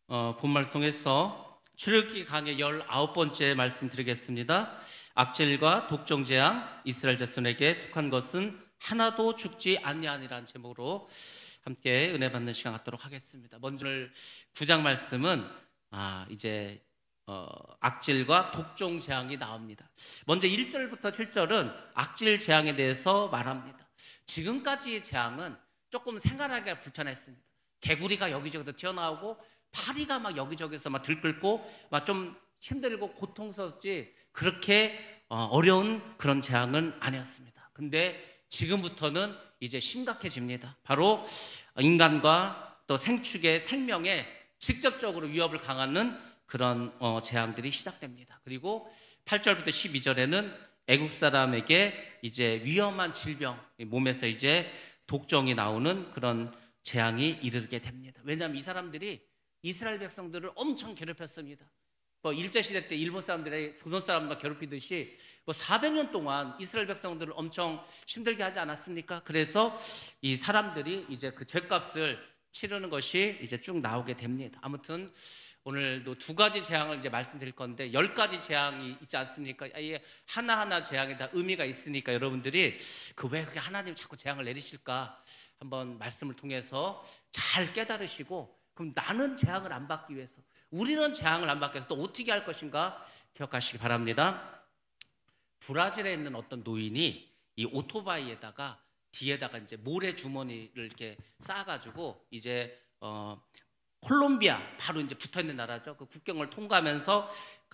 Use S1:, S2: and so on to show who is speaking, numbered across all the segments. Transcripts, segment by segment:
S1: 본말통에서 출애굽기 강의 19번째 말씀 드리겠습니다. 악질과 독종 재앙, 이스라엘 자손에게 속한 것은 하나도 죽지 아니하니라는 제목으로 함께 은혜 받는 시간 갖도록 하겠습니다. 먼저 오늘 9장 말씀은 이제 악질과 독종 재앙이 나옵니다. 먼저 1절부터 7절은 악질 재앙에 대해서 말합니다. 지금까지의 재앙은 조금 생활하기가 불편했습니다. 개구리가 여기저기서 튀어나오고 파리가 막 여기저기서 막 들끓고 막 좀 힘들고 고통스럽지 그렇게 어려운 그런 재앙은 아니었습니다. 근데 지금부터는 이제 심각해집니다. 바로 인간과 또 생축의 생명에 직접적으로 위협을 강하는 그런 재앙들이 시작됩니다. 그리고 8절부터 12절에는 애국 사람에게 이제 위험한 질병, 몸에서 이제 독종이 나오는 그런 재앙이 이르게 됩니다. 왜냐하면 이 사람들이 이스라엘 백성들을 엄청 괴롭혔습니다. 일제시대 때 일본 사람들이 조선 사람과 괴롭히듯이 400년 동안 이스라엘 백성들을 엄청 힘들게 하지 않았습니까? 그래서 이 사람들이 이제 그 죄값을 치르는 것이 이제 쭉 나오게 됩니다. 아무튼 오늘도 두 가지 재앙을 이제 말씀드릴 건데 10가지 재앙이 있지 않습니까? 하나하나 재앙에 다 의미가 있으니까 여러분들이 왜 그렇게 하나님 자꾸 재앙을 내리실까 한번 말씀을 통해서 잘 깨달으시고, 그럼 나는 재앙을 안 받기 위해서, 우리는 재앙을 안 받기 위해서 또 어떻게 할 것인가 기억하시기 바랍니다. 브라질에 있는 어떤 노인이 이 오토바이에다가 뒤에다가 이제 모래 주머니를 이렇게 쌓아가지고 이제 콜롬비아 바로 이제 붙어 있는 나라죠. 그 국경을 통과하면서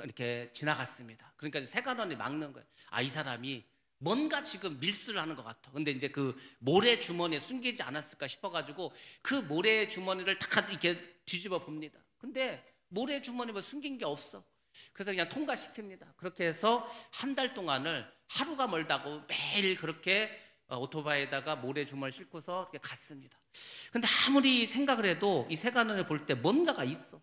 S1: 이렇게 지나갔습니다. 그러니까 이제 세관원이 막는 거예요. 이 사람이 뭔가 지금 밀수를 하는 것 같아. 근데 이제 그 모래 주머니에 숨기지 않았을까 싶어가지고 그 모래 주머니를 탁 이렇게 뒤집어 봅니다. 근데 모래 주머니에 뭐 숨긴 게 없어. 그래서 그냥 통과시킵니다. 그렇게 해서 한 달 동안을 하루가 멀다고 매일 그렇게 오토바이에다가 모래 주머니를 싣고서 이렇게 갔습니다. 근데 아무리 생각을 해도 이 세관원을 볼 때 뭔가가 있어.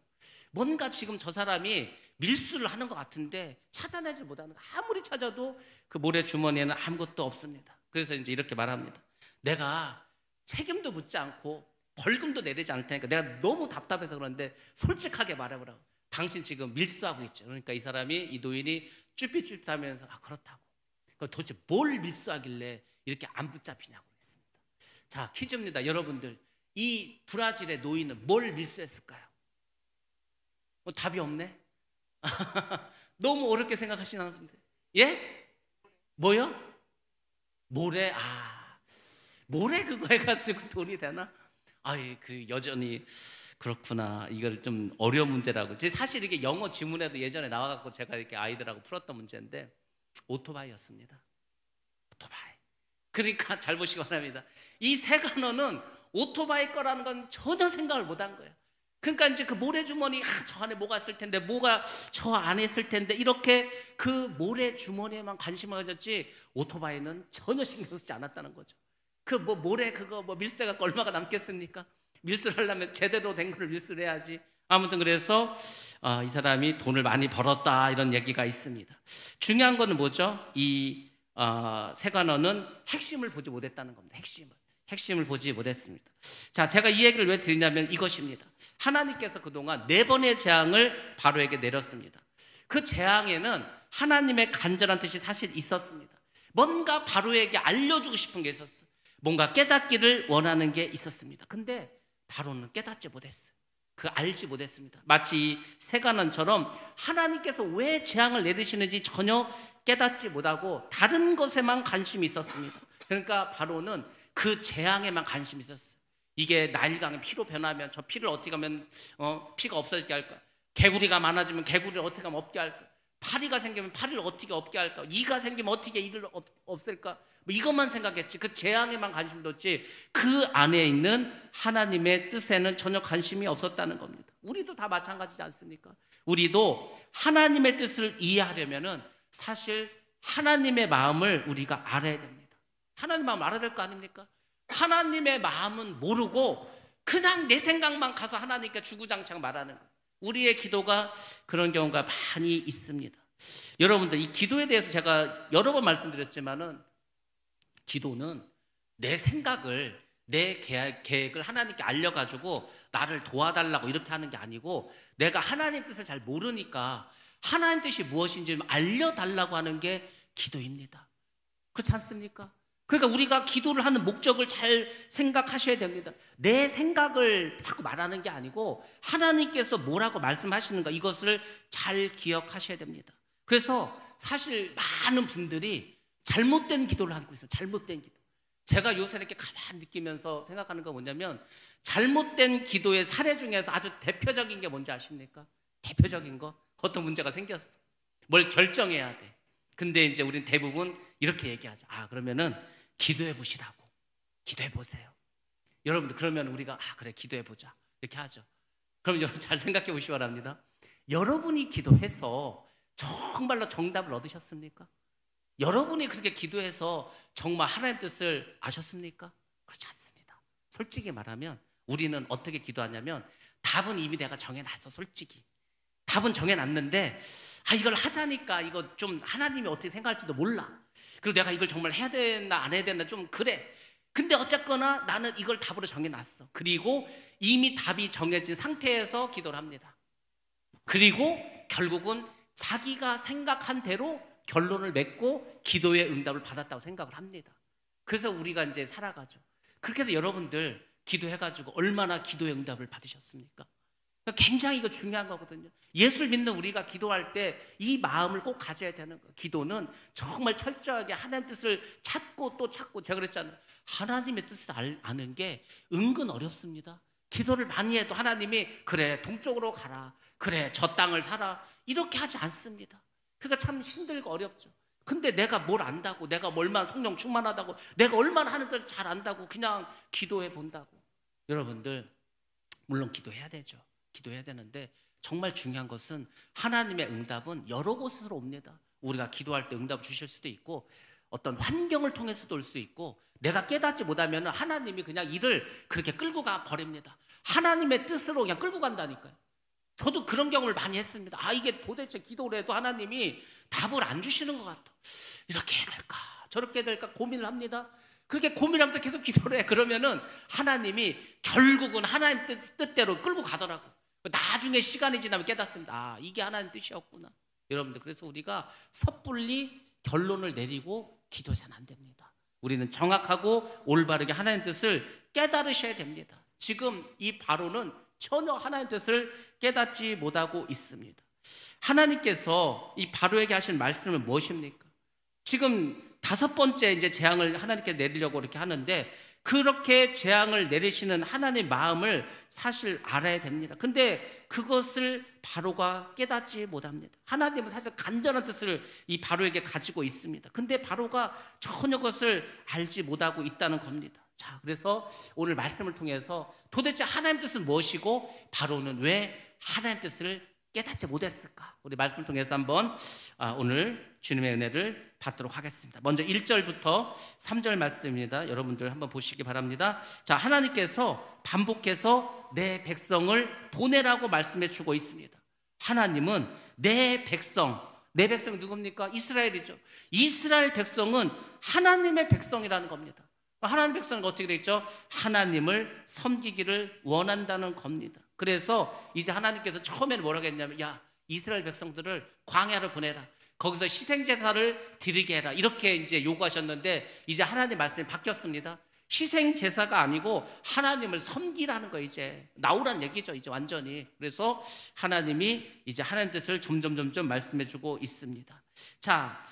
S1: 뭔가 지금 저 사람이 밀수를 하는 것 같은데 찾아내지 못하는 거. 아무리 찾아도 그 모래 주머니에는 아무것도 없습니다. 그래서 이제 이렇게 말합니다. 내가 책임도 묻지 않고 벌금도 내리지 않을 테니까 내가 너무 답답해서 그러는데 솔직하게 말해보라고. 당신 지금 밀수하고 있죠. 그러니까 이 사람이, 이 노인이 쭈삣쭈삣하면서 그렇다고. 도대체 뭘 밀수하길래 이렇게 안 붙잡히냐고 했습니다. 자, 퀴즈입니다. 여러분들, 이 브라질의 노인은 뭘 밀수했을까요? 답이 없네. 너무 어렵게 생각하시는데. 예? 뭐요? 모래. 모래 그거 해가지고 돈이 되나? 여전히 그렇구나. 이걸 좀 어려운 문제라고. 사실 이게 영어 지문에도 예전에 나와갖고 제가 이렇게 아이들하고 풀었던 문제인데 오토바이였습니다. 오토바이. 그러니까 잘 보시기 바랍니다. 이 세관원은 오토바이 거라는 건 전혀 생각을 못한 거예요. 그러니까 이제 그 모래주머니, 저 안에 뭐가 있을 텐데, 뭐가 저 안에 있을 텐데, 이렇게 그 모래주머니에만 관심을 가졌지 오토바이는 전혀 신경 쓰지 않았다는 거죠. 모래 그거 밀수가 얼마가 남겠습니까? 밀수를 하려면 제대로 된 걸 밀수를 해야지. 아무튼 그래서 이 사람이 돈을 많이 벌었다 이런 얘기가 있습니다. 중요한 거는 뭐죠? 이 세관원은 핵심을 보지 못했다는 겁니다. 핵심을 보지 못했습니다. 자, 제가 이 얘기를 왜 드리냐면 이것입니다. 하나님께서 그동안 4번의 재앙을 바로에게 내렸습니다. 그 재앙에는 하나님의 간절한 뜻이 사실 있었습니다. 뭔가 바로에게 알려주고 싶은 게 있었어요. 뭔가 깨닫기를 원하는 게 있었습니다. 근데 바로는 깨닫지 못했어요. 알지 못했습니다. 마치 이 세관원처럼 하나님께서 왜 재앙을 내리시는지 전혀 깨닫지 못하고 다른 것에만 관심이 있었습니다. 그러니까 바로는 그 재앙에만 관심이 있었어요. 이게 나일강에 피로 변하면 저 피를 어떻게 하면 피가 없어지게 할까? 개구리가 많아지면 개구리를 어떻게 하면 없게 할까? 파리가 생기면 파리를 어떻게 없게 할까? 이가 생기면 어떻게 이를 없앨까? 이것만 생각했지. 그 재앙에만 관심 뒀지 그 안에 있는 하나님의 뜻에는 전혀 관심이 없었다는 겁니다. 우리도 다 마찬가지지 않습니까? 우리도 하나님의 뜻을 이해하려면은 사실 하나님의 마음을 우리가 알아야 됩니다. 하나님의 마음을 알아야 될 거 아닙니까? 하나님의 마음은 모르고 그냥 내 생각만 가서 하나님께 주구장창 말하는 거예요. 우리의 기도가 그런 경우가 많이 있습니다. 여러분들, 이 기도에 대해서 제가 여러 번 말씀드렸지만은 기도는 내 생각을 내 계획을 하나님께 알려가지고 나를 도와달라고 이렇게 하는 게 아니고, 내가 하나님 뜻을 잘 모르니까 하나님 뜻이 무엇인지 알려달라고 하는 게 기도입니다. 그렇지 않습니까? 그러니까 우리가 기도를 하는 목적을 잘 생각하셔야 됩니다. 내 생각을 자꾸 말하는 게 아니고 하나님께서 뭐라고 말씀하시는가, 이것을 잘 기억하셔야 됩니다. 그래서 사실 많은 분들이 잘못된 기도를 하고 있어요. 잘못된 기도. 제가 요새 이렇게 가만히 느끼면서 생각하는 건 뭐냐면, 잘못된 기도의 사례 중에서 아주 대표적인 게 뭔지 아십니까? 대표적인 거, 어떤 문제가 생겼어. 뭘 결정해야 돼. 근데 이제 우린 대부분 이렇게 얘기하죠. 그러면은 기도해 보시라고. 기도해 보세요. 여러분들, 그러면 우리가 그래, 기도해 보자 이렇게 하죠. 그럼 여러분 잘 생각해 보시기 바랍니다. 여러분이 기도해서 정말로 정답을 얻으셨습니까? 여러분이 그렇게 기도해서 정말 하나님 뜻을 아셨습니까? 그렇지 않습니다. 솔직히 말하면 우리는 어떻게 기도하냐면, 답은 이미 내가 정해놨어. 솔직히 답은 정해놨는데 이걸 하자니까 이거 좀 하나님이 어떻게 생각할지도 몰라. 그리고 내가 이걸 정말 해야 되나 안 해야 되나 좀 그래. 근데 어쨌거나 나는 이걸 답으로 정해놨어. 그리고 이미 답이 정해진 상태에서 기도를 합니다. 그리고 결국은 자기가 생각한 대로 결론을 맺고 기도의 응답을 받았다고 생각을 합니다. 그래서 우리가 이제 살아가죠. 그렇게 해서 여러분들 기도해가지고 얼마나 기도의 응답을 받으셨습니까? 굉장히 이거 중요한 거거든요. 예수를 믿는 우리가 기도할 때 이 마음을 꼭 가져야 되는 거예요. 기도는 정말 철저하게 하나님 뜻을 찾고 또 찾고, 제가 그랬잖아요. 하나님의 뜻을 아는 게 은근 어렵습니다. 기도를 많이 해도 하나님이 그래 동쪽으로 가라, 그래 저 땅을 사라, 이렇게 하지 않습니다. 그러니까 참 힘들고 어렵죠. 근데 내가 뭘 안다고, 내가 얼마나 성령 충만하다고, 내가 얼마나 하는 뜻을 잘 안다고 그냥 기도해 본다고. 여러분들, 물론 기도해야 되죠. 기도해야 되는데 정말 중요한 것은 하나님의 응답은 여러 곳으로 옵니다. 우리가 기도할 때 응답을 주실 수도 있고, 어떤 환경을 통해서도 올 수 있고, 내가 깨닫지 못하면 하나님이 그냥 일을 그렇게 끌고 가 버립니다. 하나님의 뜻으로 그냥 끌고 간다니까요. 저도 그런 경험을 많이 했습니다. 이게 도대체 기도를 해도 하나님이 답을 안 주시는 것 같아. 이렇게 해야 될까 저렇게 해야 될까 고민을 합니다. 그렇게 고민하면서 계속 기도를 해. 그러면은 하나님이 결국은 하나님 뜻대로 끌고 가더라고. 나중에 시간이 지나면 깨닫습니다. 이게 하나님 뜻이었구나. 여러분들, 그래서 우리가 섣불리 결론을 내리고 기도해서는 안 됩니다. 우리는 정확하고 올바르게 하나님 뜻을 깨달으셔야 됩니다. 지금 이 바로는 전혀 하나님 뜻을 깨닫지 못하고 있습니다. 하나님께서 이 바로에게 하신 말씀은 무엇입니까? 지금 5번째 이제 재앙을 하나님께 내리려고 이렇게 하는데, 그렇게 재앙을 내리시는 하나님의 마음을 사실 알아야 됩니다. 근데 그것을 바로가 깨닫지 못합니다. 하나님은 사실 간절한 뜻을 이 바로에게 가지고 있습니다. 근데 바로가 전혀 그것을 알지 못하고 있다는 겁니다. 자, 그래서 오늘 말씀을 통해서 도대체 하나님 뜻은 무엇이고 바로는 왜 하나님 뜻을 깨닫지 못했을까? 우리 말씀을 통해서 한번 오늘 주님의 은혜를 받도록 하겠습니다. 먼저 1절부터 3절 말씀입니다. 여러분들 한번 보시기 바랍니다. 자, 하나님께서 반복해서 내 백성을 보내라고 말씀해 주고 있습니다. 하나님은 내 백성이 누굽니까? 이스라엘이죠. 이스라엘 백성은 하나님의 백성이라는 겁니다. 하나님의 백성은 어떻게 되어 있죠? 하나님을 섬기기를 원한다는 겁니다. 그래서 이제 하나님께서 처음에는 뭐라고 했냐면, 야, 이스라엘 백성들을 광야로 보내라. 거기서 희생제사를 드리게 해라. 이렇게 이제 요구하셨는데, 이제 하나님의 말씀이 바뀌었습니다. 희생제사가 아니고 하나님을 섬기라는 거, 이제 나오란 얘기죠. 이제 완전히. 그래서 하나님이 이제 하나님 뜻을 점점 말씀해 주고 있습니다. 자,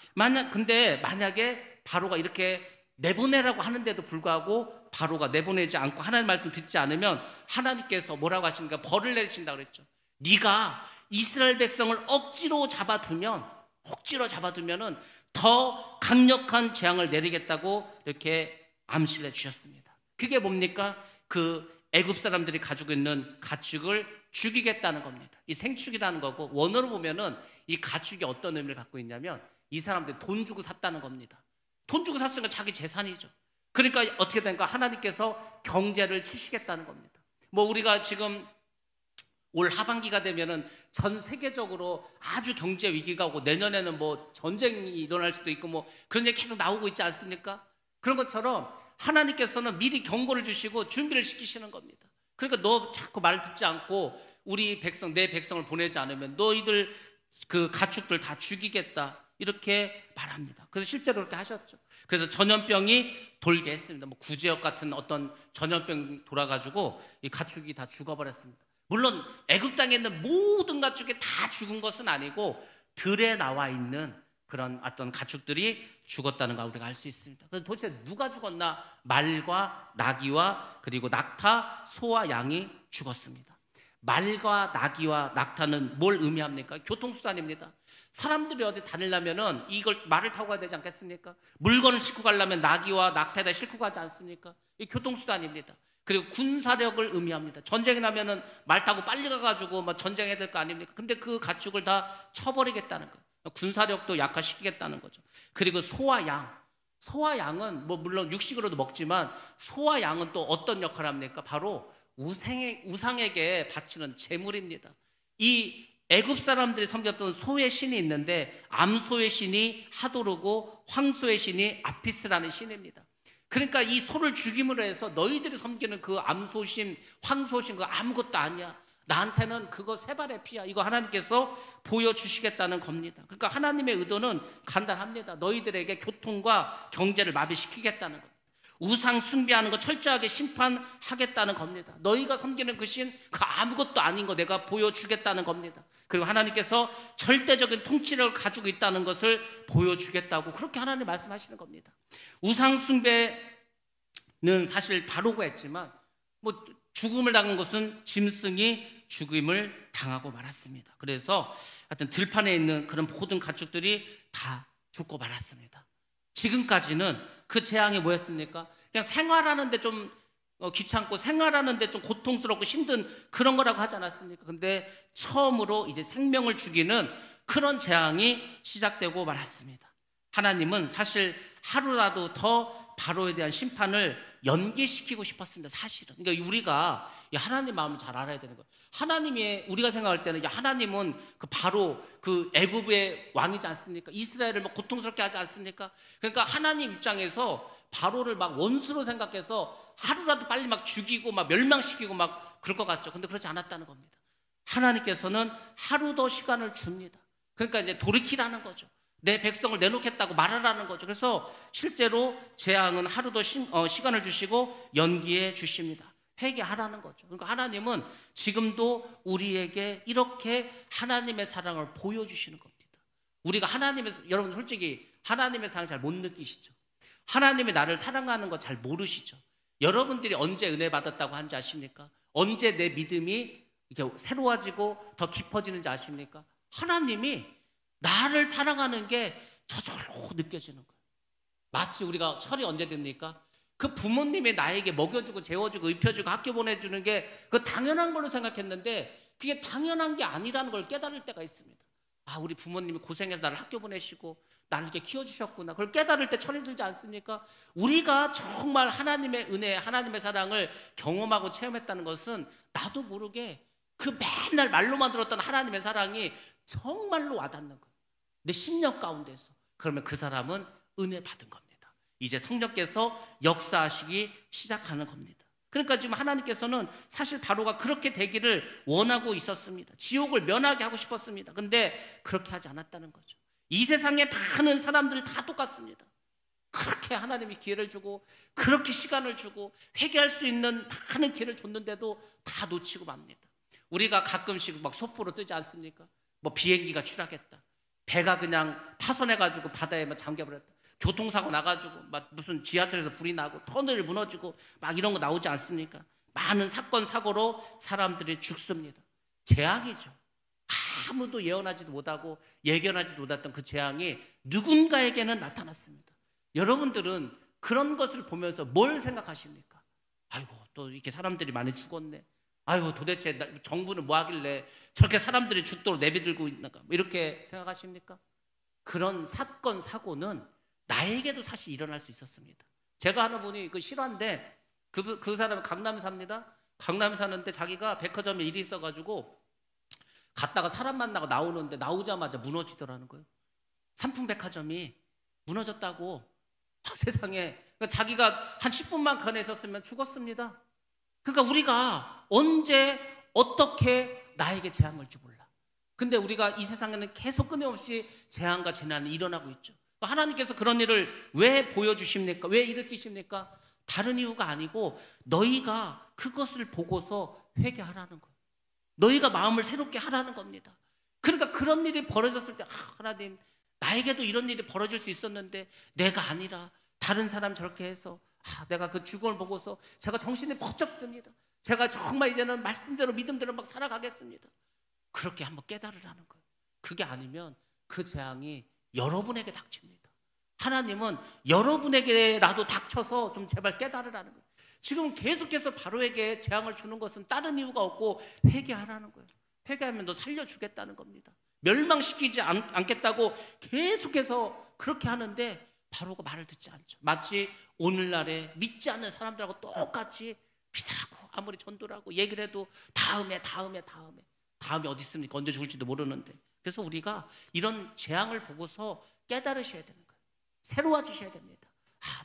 S1: 근데 만약에 바로가 이렇게 내보내라고 하는데도 불구하고 바로가 내보내지 않고 하나님 말씀 듣지 않으면 하나님께서 뭐라고 하십니까? 벌을 내리신다고 그랬죠. 네가 이스라엘 백성을 억지로 잡아두면은 더 강력한 재앙을 내리겠다고 이렇게 암시를 해주셨습니다. 그게 뭡니까? 그 애굽 사람들이 가지고 있는 가축을 죽이겠다는 겁니다. 이 생축이라는 거고, 원어로 보면은 이 가축이 어떤 의미를 갖고 있냐면, 이 사람들이 돈 주고 샀다는 겁니다. 돈 주고 샀으니까 자기 재산이죠. 그러니까 어떻게 된가? 하나님께서 경제를 치시겠다는 겁니다. 뭐 우리가 지금 올 하반기가 되면은 전 세계적으로 아주 경제 위기가 오고, 내년에는 뭐 전쟁이 일어날 수도 있고 뭐 그런 얘기 계속 나오고 있지 않습니까? 그런 것처럼 하나님께서는 미리 경고를 주시고 준비를 시키시는 겁니다. 그러니까 너 자꾸 말 듣지 않고 우리 백성, 내 백성을 보내지 않으면 너희들 그 가축들 다 죽이겠다, 이렇게 말합니다. 그래서 실제로 그렇게 하셨죠. 그래서 전염병이 돌게 했습니다. 뭐 구제역 같은 어떤 전염병 돌아가지고 이 가축이 다 죽어버렸습니다. 물론 애굽 땅에 있는 모든 가축이 다 죽은 것은 아니고 들에 나와 있는 그런 어떤 가축들이 죽었다는 걸 우리가 알 수 있습니다. 그래서 도대체 누가 죽었나? 말과 나귀와 그리고 낙타, 소와 양이 죽었습니다. 말과 나귀와 낙타는 뭘 의미합니까? 교통수단입니다. 사람들이 어디 다니려면은 이걸 말을 타고 가야 되지 않겠습니까? 물건을 싣고 가려면 나귀와 낙타에다 싣고 가지 않습니까? 이 교통수단입니다. 그리고 군사력을 의미합니다. 전쟁이 나면은 말 타고 빨리 가가지고 막 전쟁해야 될 거 아닙니까? 근데 그 가축을 다 쳐버리겠다는 거예요. 군사력도 약화시키겠다는 거죠. 그리고 소와 양. 소와 양은 뭐 물론 육식으로도 먹지만 소와 양은 또 어떤 역할을 합니까? 바로 우상에게 바치는 제물입니다. 이 애굽 사람들이 섬겼던 소의 신이 있는데 암소의 신이 하도르고 황소의 신이 아피스라는 신입니다. 그러니까 이 소를 죽임으로 해서 너희들이 섬기는 그 암소신, 황소신 그거 아무것도 아니야. 나한테는 그거 세 발의 피야. 이거 하나님께서 보여주시겠다는 겁니다. 그러니까 하나님의 의도는 간단합니다. 너희들에게 교통과 경제를 마비시키겠다는 겁니다. 우상 숭배하는 거 철저하게 심판하겠다는 겁니다. 너희가 섬기는 그 신, 그 아무것도 아닌 거 내가 보여주겠다는 겁니다. 그리고 하나님께서 절대적인 통치력을 가지고 있다는 것을 보여주겠다고 그렇게 하나님 말씀하시는 겁니다. 우상 숭배는 사실 바로가 했지만 뭐 죽음을 당한 것은 짐승이 죽임을 당하고 말았습니다. 그래서 하여튼 들판에 있는 그런 모든 가축들이 다 죽고 말았습니다. 지금까지는 그 재앙이 뭐였습니까? 그냥 생활하는데 좀 귀찮고 생활하는데 좀 고통스럽고 힘든 그런 거라고 하지 않았습니까? 근데 처음으로 이제 생명을 죽이는 그런 재앙이 시작되고 말았습니다. 하나님은 사실 하루라도 더 바로에 대한 심판을 연기시키고 싶었습니다. 사실은. 그러니까 우리가 하나님 마음을 잘 알아야 되는 거예요. 하나님이 우리가 생각할 때는 하나님은 그 바로 그 애굽의 왕이지 않습니까? 이스라엘을 막 고통스럽게 하지 않습니까? 그러니까 하나님 입장에서 바로를 막 원수로 생각해서 하루라도 빨리 막 죽이고 막 멸망시키고 막 그럴 것 같죠. 근데 그렇지 않았다는 겁니다. 하나님께서는 하루 더 시간을 줍니다. 그러니까 이제 돌이키라는 거죠. 내 백성을 내놓겠다고 말하라는 거죠. 그래서 실제로 재앙은 하루 더 시간을 주시고 연기해 주십니다. 회개하라는 거죠. 그러니까 하나님은 지금도 우리에게 이렇게 하나님의 사랑을 보여주시는 겁니다. 우리가 여러분 솔직히 하나님의 사랑 잘 못 느끼시죠? 하나님이 나를 사랑하는 거 잘 모르시죠? 여러분들이 언제 은혜 받았다고 한지 아십니까? 언제 내 믿음이 이렇게 새로워지고 더 깊어지는지 아십니까? 하나님이 나를 사랑하는 게 저절로 느껴지는 거예요. 마치 우리가 철이 언제 됩니까? 그 부모님이 나에게 먹여주고 재워주고 입혀주고 학교 보내주는 게 그 당연한 걸로 생각했는데 그게 당연한 게 아니라는 걸 깨달을 때가 있습니다. 아, 우리 부모님이 고생해서 나를 학교 보내시고 나를 이렇게 키워주셨구나. 그걸 깨달을 때 철이 들지 않습니까? 우리가 정말 하나님의 은혜, 하나님의 사랑을 경험하고 체험했다는 것은 나도 모르게 그 맨날 말로만 들었던 하나님의 사랑이 정말로 와닿는 거예요. 내 심령 가운데서. 그러면 그 사람은 은혜 받은 겁니다. 이제 성령께서 역사하시기 시작하는 겁니다. 그러니까 지금 하나님께서는 사실 바로가 그렇게 되기를 원하고 있었습니다. 지옥을 면하게 하고 싶었습니다. 근데 그렇게 하지 않았다는 거죠. 이 세상에 많은 사람들이 다 똑같습니다. 그렇게 하나님이 기회를 주고 그렇게 시간을 주고 회개할 수 있는 많은 기회를 줬는데도 다 놓치고 맙니다. 우리가 가끔씩 막 속보로 뜨지 않습니까? 뭐 비행기가 추락했다, 배가 그냥 파손해가지고 바다에 막 잠겨버렸다, 교통사고 나가지고 막 무슨 지하철에서 불이 나고 터널이 무너지고 막 이런 거 나오지 않습니까? 많은 사건 사고로 사람들이 죽습니다. 재앙이죠. 아무도 예언하지도 못하고 예견하지도 못했던 그 재앙이 누군가에게는 나타났습니다. 여러분들은 그런 것을 보면서 뭘 생각하십니까? 아이고, 또 이렇게 사람들이 많이 죽었네. 아이고, 도대체 정부는 뭐 하길래 저렇게 사람들이 죽도록 내비들고 있는가? 이렇게 생각하십니까? 그런 사건 사고는 나에게도 사실 일어날 수 있었습니다. 제가 아는 분이 그 실화인데 그 사람은 강남에 삽니다. 강남에 사는데 자기가 백화점에 일이 있어가지고 갔다가 사람 만나고 나오는데 나오자마자 무너지더라는 거예요. 삼풍백화점이 무너졌다고 세상에 자기가 한 10분만 건에 있었으면 죽었습니다. 그러니까 우리가 언제 어떻게 나에게 재앙을 줄지 몰라. 근데 우리가 이 세상에는 계속 끊임없이 재앙과 재난이 일어나고 있죠. 하나님께서 그런 일을 왜 보여주십니까? 왜 일으키십니까? 다른 이유가 아니고 너희가 그것을 보고서 회개하라는 거예요. 너희가 마음을 새롭게 하라는 겁니다. 그러니까 그런 일이 벌어졌을 때 하나님, 나에게도 이런 일이 벌어질 수 있었는데 내가 아니라 다른 사람 저렇게 해서 내가 그 죽음을 보고서 제가 정신이 번쩍 듭니다. 제가 정말 이제는 말씀대로 믿음대로 막 살아가겠습니다. 그렇게 한번 깨달으라는 거예요. 그게 아니면 그 재앙이 여러분에게 닥칩니다. 하나님은 여러분에게라도 닥쳐서 좀 제발 깨달으라는 거예요. 지금 계속해서 바로에게 재앙을 주는 것은 다른 이유가 없고 회개하라는 거예요. 회개하면 너 살려주겠다는 겁니다. 멸망시키지 않겠다고 계속해서 그렇게 하는데 바로가 말을 듣지 않죠. 마치 오늘날에 믿지 않는 사람들하고 똑같이 믿으라고 아무리 전도를 하고 얘기를 해도 다음에 어디 있습니까? 언제 죽을지도 모르는데. 그래서 우리가 이런 재앙을 보고서 깨달으셔야 되는 거예요. 새로워지셔야 됩니다.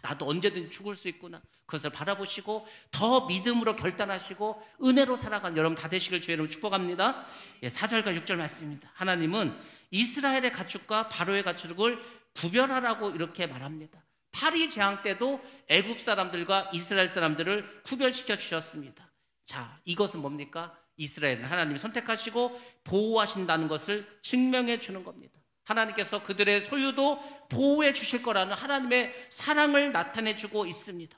S1: 나도 언제든 죽을 수 있구나. 그것을 바라보시고 더 믿음으로 결단하시고 은혜로 살아가는 여러분 다 되시길 주의 이름으로 축복합니다. 4절과 6절 말씀입니다. 하나님은 이스라엘의 가축과 바로의 가축을 구별하라고 이렇게 말합니다. 파리 재앙 때도 애굽 사람들과 이스라엘 사람들을 구별시켜 주셨습니다. 자, 이것은 뭡니까? 이스라엘을 하나님이 선택하시고 보호하신다는 것을 증명해 주는 겁니다. 하나님께서 그들의 소유도 보호해 주실 거라는 하나님의 사랑을 나타내 주고 있습니다.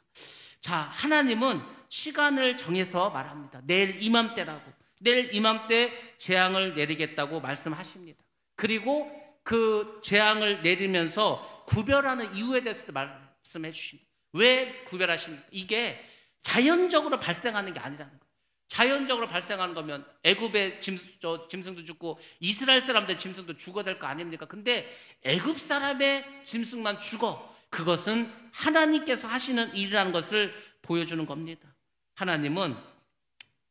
S1: 자, 하나님은 시간을 정해서 말합니다. 내일 이맘때라고. 내일 이맘때 재앙을 내리겠다고 말씀하십니다. 그리고 그 재앙을 내리면서 구별하는 이유에 대해서도 말씀해 주십니다. 왜 구별하십니까? 이게 자연적으로 발생하는 게 아니라는 거예요. 자연적으로 발생하는 거면 애굽의 짐승도 죽고 이스라엘 사람들의 짐승도 죽어야 될 거 아닙니까? 근데 애굽 사람의 짐승만 죽어. 그것은 하나님께서 하시는 일이라는 것을 보여주는 겁니다. 하나님은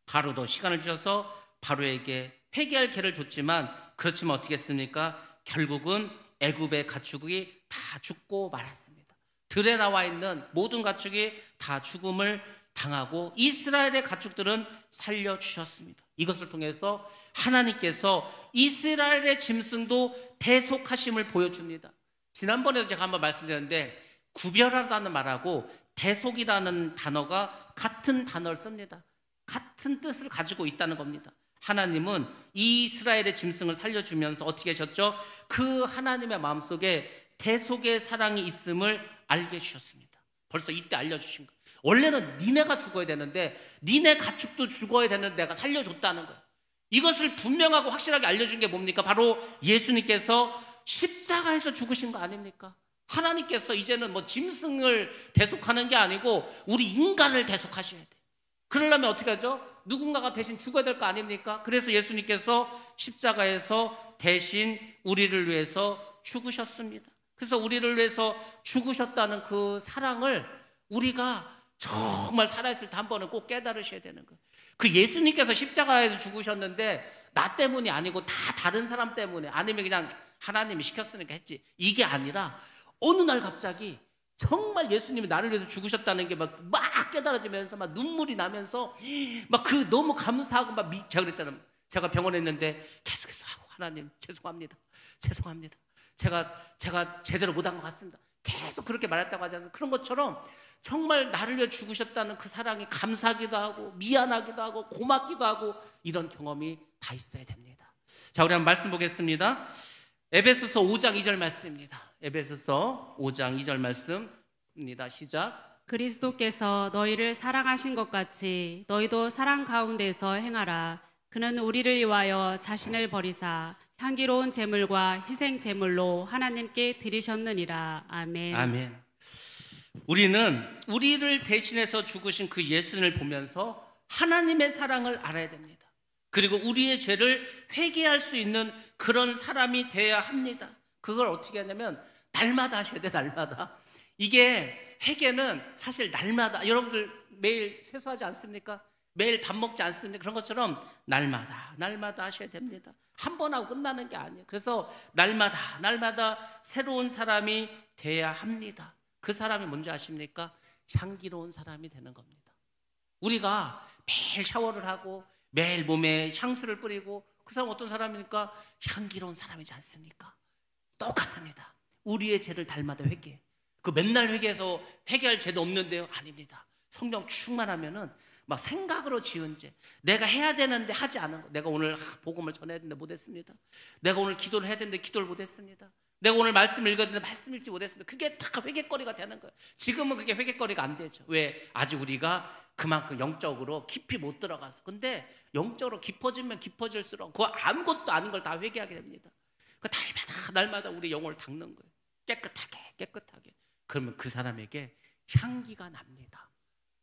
S1: 바로도 시간을 주셔서 바로에게 회개할 기회를 줬지만 그렇지만 어떻게 했습니까? 결국은 애굽의 가축이 다 죽고 말았습니다. 들에 나와 있는 모든 가축이 다 죽음을 당하고 이스라엘의 가축들은 살려주셨습니다. 이것을 통해서 하나님께서 이스라엘의 짐승도 대속하심을 보여줍니다. 지난번에도 제가 한번 말씀드렸는데 구별하다는 말하고 대속이라는 단어가 같은 단어를 씁니다. 같은 뜻을 가지고 있다는 겁니다. 하나님은 이스라엘의 짐승을 살려주면서 어떻게 하셨죠? 그 하나님의 마음속에 대속의 사랑이 있음을 알게 해주셨습니다. 벌써 이때 알려주신 거예요. 원래는 니네가 죽어야 되는데 니네 가축도 죽어야 되는데 내가 살려줬다는 거예요. 이것을 분명하고 확실하게 알려준 게 뭡니까? 바로 예수님께서 십자가에서 죽으신 거 아닙니까? 하나님께서 이제는 뭐 짐승을 대속하는 게 아니고 우리 인간을 대속하셔야 돼요. 그러려면 어떻게 하죠? 누군가가 대신 죽어야 될 거 아닙니까? 그래서 예수님께서 십자가에서 대신 우리를 위해서 죽으셨습니다. 그래서 우리를 위해서 죽으셨다는 그 사랑을 우리가 정말 살아있을 때 한 번은 꼭 깨달으셔야 되는 거예요. 그 예수님께서 십자가에서 죽으셨는데 나 때문이 아니고 다 다른 사람 때문에 아니면 그냥 하나님이 시켰으니까 했지 이게 아니라 어느 날 갑자기 정말 예수님이 나를 위해서 죽으셨다는 게 막 깨달아지면서 막 눈물이 나면서 막 그 너무 감사하고 막 제가 그랬잖아요. 제가 병원에 있는데 계속해서 하나님 죄송합니다. 제가 제대로 못한 것 같습니다. 계속 그렇게 말했다고 하지 않습니까? 그런 것처럼 정말 나를 위해 죽으셨다는 그 사랑이 감사하기도 하고 미안하기도 하고 고맙기도 하고 이런 경험이 다 있어야 됩니다. 자, 우리 한번 말씀 보겠습니다. 에베소서 5장 2절 말씀입니다. 에베소서 5장 2절 말씀입니다. 시작.
S2: 그리스도께서 너희를 사랑하신 것 같이 너희도 사랑 가운데서 행하라. 그는 우리를 위하여 자신을 버리사 향기로운 제물과 희생 제물로 하나님께 드리셨느니라. 아멘.
S1: 아멘. 우리는 우리를 대신해서 죽으신 그 예수님을 보면서 하나님의 사랑을 알아야 됩니다. 그리고 우리의 죄를 회개할 수 있는 그런 사람이 되어야 합니다. 그걸 어떻게 하냐면 날마다 하셔야 돼. 날마다. 이게 회개는 사실 날마다, 여러분들 매일 세수하지 않습니까? 매일 밥 먹지 않습니까? 그런 것처럼 날마다 하셔야 됩니다. 한 번 하고 끝나는 게 아니에요. 그래서 날마다 새로운 사람이 돼야 합니다. 그 사람이 뭔지 아십니까? 향기로운 사람이 되는 겁니다. 우리가 매일 샤워를 하고 매일 몸에 향수를 뿌리고 그 사람 어떤 사람입니까? 향기로운 사람이지 않습니까? 똑같습니다. 우리의 죄를 달마다 회개해. 그 맨날 회개해서 회개할 죄도 없는데요? 아닙니다. 성령 충만하면은 막 생각으로 지은 죄, 내가 해야 되는데 하지 않은 거, 내가 오늘 복음을 전해야 되는데 못했습니다. 내가 오늘 기도를 해야 되는데 기도를 못했습니다. 내가 오늘 말씀을 읽어야 되는데 말씀 읽지 못했습니다. 그게 다 회개거리가 되는 거예요. 지금은 그게 회개거리가 안 되죠. 왜? 아직 우리가 그만큼 영적으로 깊이 못 들어가서. 근데 영적으로 깊어지면 깊어질수록 그거 아무것도 아닌 걸 다 회개하게 됩니다. 그 날마다 우리 영혼을 닦는 거예요. 깨끗하게. 그러면 그 사람에게 향기가 납니다.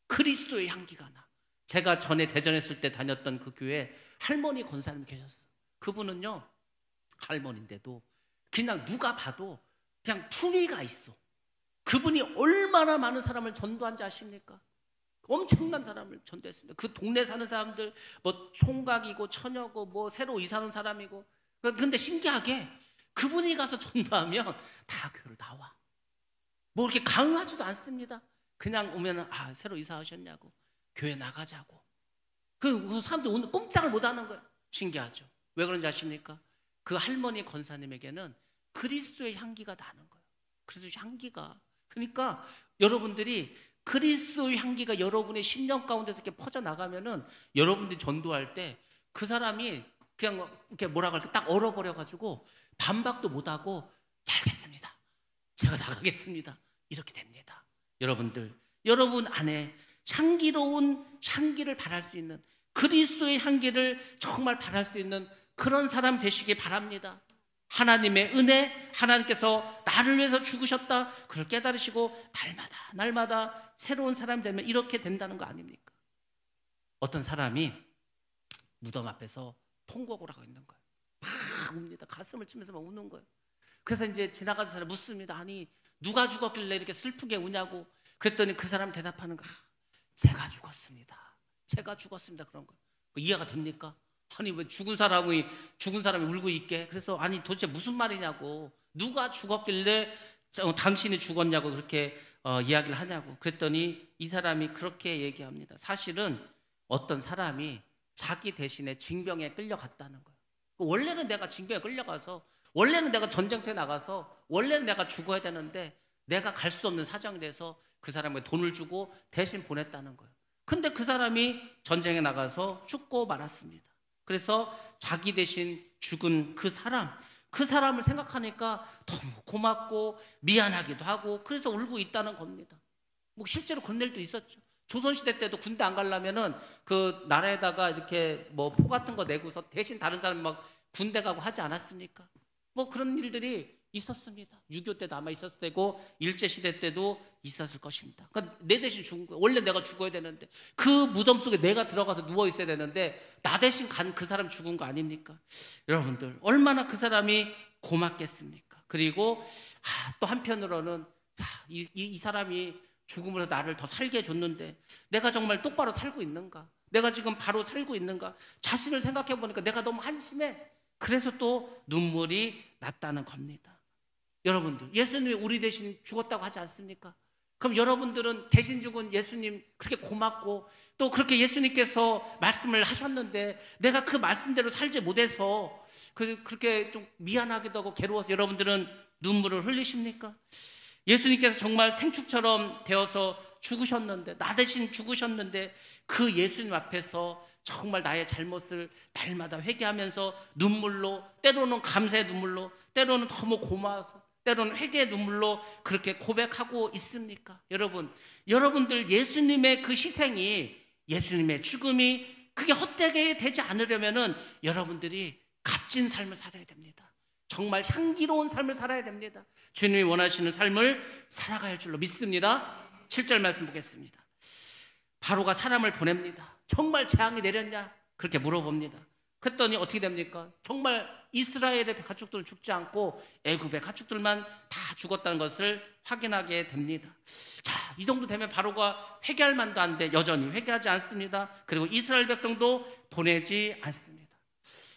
S1: 그리스도의 향기가 나. 제가 전에 대전에 있을 때 다녔던 그 교회에 할머니 권사님 계셨어요. 그분은요, 할머니인데도 그냥 누가 봐도 그냥 품위가 있어. 그분이 얼마나 많은 사람을 전도한지 아십니까? 엄청난 사람을 전도했습니다. 그 동네 사는 사람들 뭐 총각이고 처녀고 뭐 새로 이사 온 사람이고. 그런데 신기하게 그분이 가서 전도하면 다 교회를 나와. 뭐 이렇게 강요하지도 않습니다. 그냥 오면 새로 이사하셨냐고, 교회 나가자고. 그 사람들 오늘 꼼짝을 못하는 거예요. 신기하죠. 왜 그런지 아십니까? 그 할머니 권사님에게는 그리스도의 향기가 나는 거예요. 그리스도의 향기가. 그러니까 여러분들이 그리스도의 향기가 여러분의 심령 가운데서 이렇게 퍼져나가면은 여러분들이 전도할 때 그 사람이 그냥 이렇게 뭐라고 할까 딱 얼어버려가지고 반박도 못하고 알겠습니다. 제가 나가겠습니다. 이렇게 됩니다. 여러분들, 여러분 안에 향기로운 향기를 발할 수 있는, 그리스도의 향기를 정말 발할 수 있는 그런 사람 되시기 바랍니다. 하나님의 은혜, 하나님께서 나를 위해서 죽으셨다, 그걸 깨달으시고 날마다 새로운 사람이 되면 이렇게 된다는 거 아닙니까? 어떤 사람이 무덤 앞에서 통곡을 하고 있는 거예요. 막 웁니다. 가슴을 치면서 막 우는 거예요. 그래서 이제 지나가는 사람이 묻습니다. 아니, 누가 죽었길래 이렇게 슬프게 우냐고. 그랬더니 그 사람 대답하는 거야. 제가 죽었습니다. 그런 거예요. 이해가 됩니까? 아니, 왜 죽은 사람이 울고 있게? 그래서 아니, 도대체 무슨 말이냐고. 누가 죽었길래 당신이 죽었냐고 그렇게 이야기를 하냐고. 그랬더니 이 사람이 그렇게 얘기합니다. 사실은 어떤 사람이 자기 대신에 징병에 끌려갔다는 거예요. 원래는 내가 징병에 끌려가서, 원래는 내가 전쟁터에 나가서, 원래는 내가 죽어야 되는데 내가 갈 수 없는 사정이 돼서 그 사람에게 돈을 주고 대신 보냈다는 거예요. 근데 그 사람이 전쟁에 나가서 죽고 말았습니다. 그래서 자기 대신 죽은 그 사람을 생각하니까 너무 고맙고 미안하기도 하고, 그래서 울고 있다는 겁니다. 뭐 실제로 그런 일도 있었죠. 조선시대 때도 군대 안 가려면은 그 나라에다가 이렇게 뭐 포 같은 거 내고서 대신 다른 사람이 막 군대 가고 하지 않았습니까? 뭐 그런 일들이 있었습니다. 6.25 때도 아마 있었을 때고 일제시대 때도 있었을 것입니다. 그러니까 내 대신 죽은 거예요. 원래 내가 죽어야 되는데, 그 무덤 속에 내가 들어가서 누워 있어야 되는데 나 대신 간 그 사람 죽은 거 아닙니까? 여러분들, 얼마나 그 사람이 고맙겠습니까? 그리고 또 한편으로는 이 사람이 죽음으로 나를 더 살게 해줬는데 내가 정말 똑바로 살고 있는가? 내가 지금 바로 살고 있는가? 자신을 생각해 보니까 내가 너무 한심해. 그래서 또 눈물이 났다는 겁니다. 여러분들, 예수님이 우리 대신 죽었다고 하지 않습니까? 그럼 여러분들은 대신 죽은 예수님 그렇게 고맙고, 또 그렇게 예수님께서 말씀을 하셨는데 내가 그 말씀대로 살지 못해서 그렇게 좀 미안하기도 하고 괴로워서 여러분들은 눈물을 흘리십니까? 예수님께서 정말 생축처럼 되어서 죽으셨는데, 나 대신 죽으셨는데 그 예수님 앞에서 정말 나의 잘못을 날마다 회개하면서 눈물로, 때로는 감사의 눈물로, 때로는 너무 고마워서, 때로는 회개의 눈물로 그렇게 고백하고 있습니까? 여러분들 예수님의 그 희생이, 예수님의 죽음이 그게 헛되게 되지 않으려면은 여러분들이 값진 삶을 살아야 됩니다. 정말 향기로운 삶을 살아야 됩니다. 주님이 원하시는 삶을 살아갈 줄로 믿습니다. 7절 말씀 보겠습니다. 바로가 사람을 보냅니다. 정말 재앙이 내렸냐? 그렇게 물어봅니다. 그랬더니 어떻게 됩니까? 정말 이스라엘의 가축들은 죽지 않고 애굽의 가축들만 다 죽었다는 것을 확인하게 됩니다. 자, 이 정도 되면 바로가 회개할 만도 한데 여전히 회개하지 않습니다. 그리고 이스라엘 백성도 보내지 않습니다.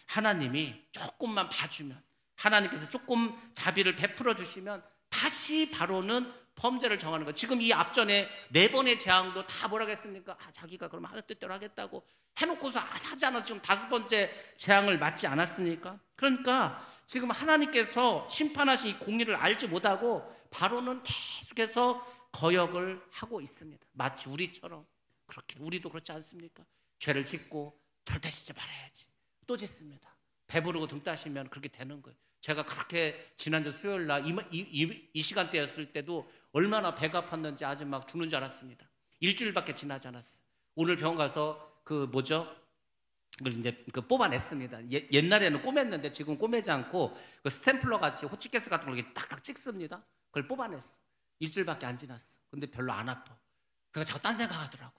S1: 하나님이 조금만 봐주면, 하나님께서 조금 자비를 베풀어 주시면 다시 바로는 범죄를 정하는 거예요. 지금 이 앞전에 4번의 재앙도 다 뭐라고 했습니까? 자기가 그러면 하나님 뜻대로 하겠다고 해놓고서 하지 않아서 지금 5번째 재앙을 맞지 않았습니까? 그러니까 지금 하나님께서 심판하신 이 공의를 알지 못하고 바로는 계속해서 거역을 하고 있습니다. 마치 우리처럼. 그렇게 우리도 그렇지 않습니까? 죄를 짓고 절대 짓지 말아야지. 또 짓습니다. 배부르고 등 따시면 그렇게 되는 거예요. 제가 그렇게 지난주 수요일 날 이 시간대였을 때도 얼마나 배가 아팠는지 아주 막 죽는 줄 알았습니다. 일주일밖에 지나지 않았어요. 오늘 병원 가서 그걸 이제 뽑아냈습니다. 옛날에는 꼬맸는데 지금 꼬매지 않고 그 스탬플러 같이 호치케스 같은 걸 이렇게 딱딱 찍습니다. 그걸 뽑아냈어. 일주일밖에 안 지났어. 근데 별로 안 아파. 그러니까 자꾸 딴 생각하더라고.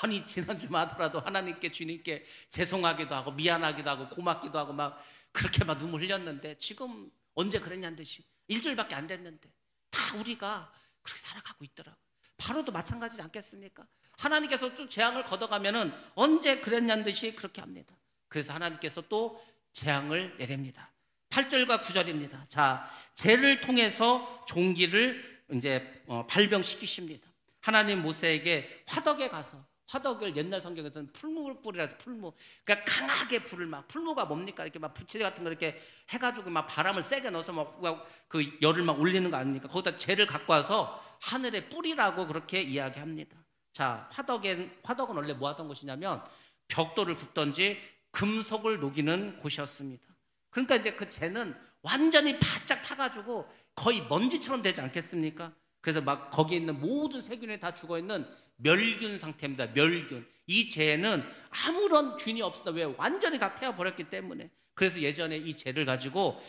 S1: 아니 지난주만 하더라도 하나님께 주님께 죄송하기도 하고 미안하기도 하고 고맙기도 하고 막 그렇게 막 눈물 흘렸는데 지금 언제 그랬냐는 듯이 일주일밖에 안 됐는데 다 우리가 그렇게 살아가고 있더라고. 바로도 마찬가지지 않겠습니까? 하나님께서 또 재앙을 걷어가면은 언제 그랬냐는 듯이 그렇게 합니다. 그래서 하나님께서 또 재앙을 내립니다. 8절과 9절입니다. 자, 죄를 통해서 종기를 이제 발병시키십니다. 하나님 모세에게 화덕에 가서, 화덕을 옛날 성경에서는 풀무를 뿌리라서 풀무, 그러니까 강하게 불을 막, 풀무가 뭡니까? 이렇게 막 부채 같은 거 이렇게 해가지고 막 바람을 세게 넣어서 막 그 열을 막 올리는 거 아닙니까? 거기다 재를 갖고 와서 하늘에 뿌리라고 그렇게 이야기합니다. 자, 화덕은 원래 뭐 하던 곳이냐면 벽돌을 굽던지 금속을 녹이는 곳이었습니다. 그러니까 이제 그 재는 완전히 바짝 타가지고 거의 먼지처럼 되지 않겠습니까? 그래서 막 거기에 있는 모든 세균이 다 죽어있는 멸균 상태입니다. 멸균. 이 재는 아무런 균이 없습니다. 왜? 완전히 다 태워버렸기 때문에. 그래서 예전에 이 재를 가지고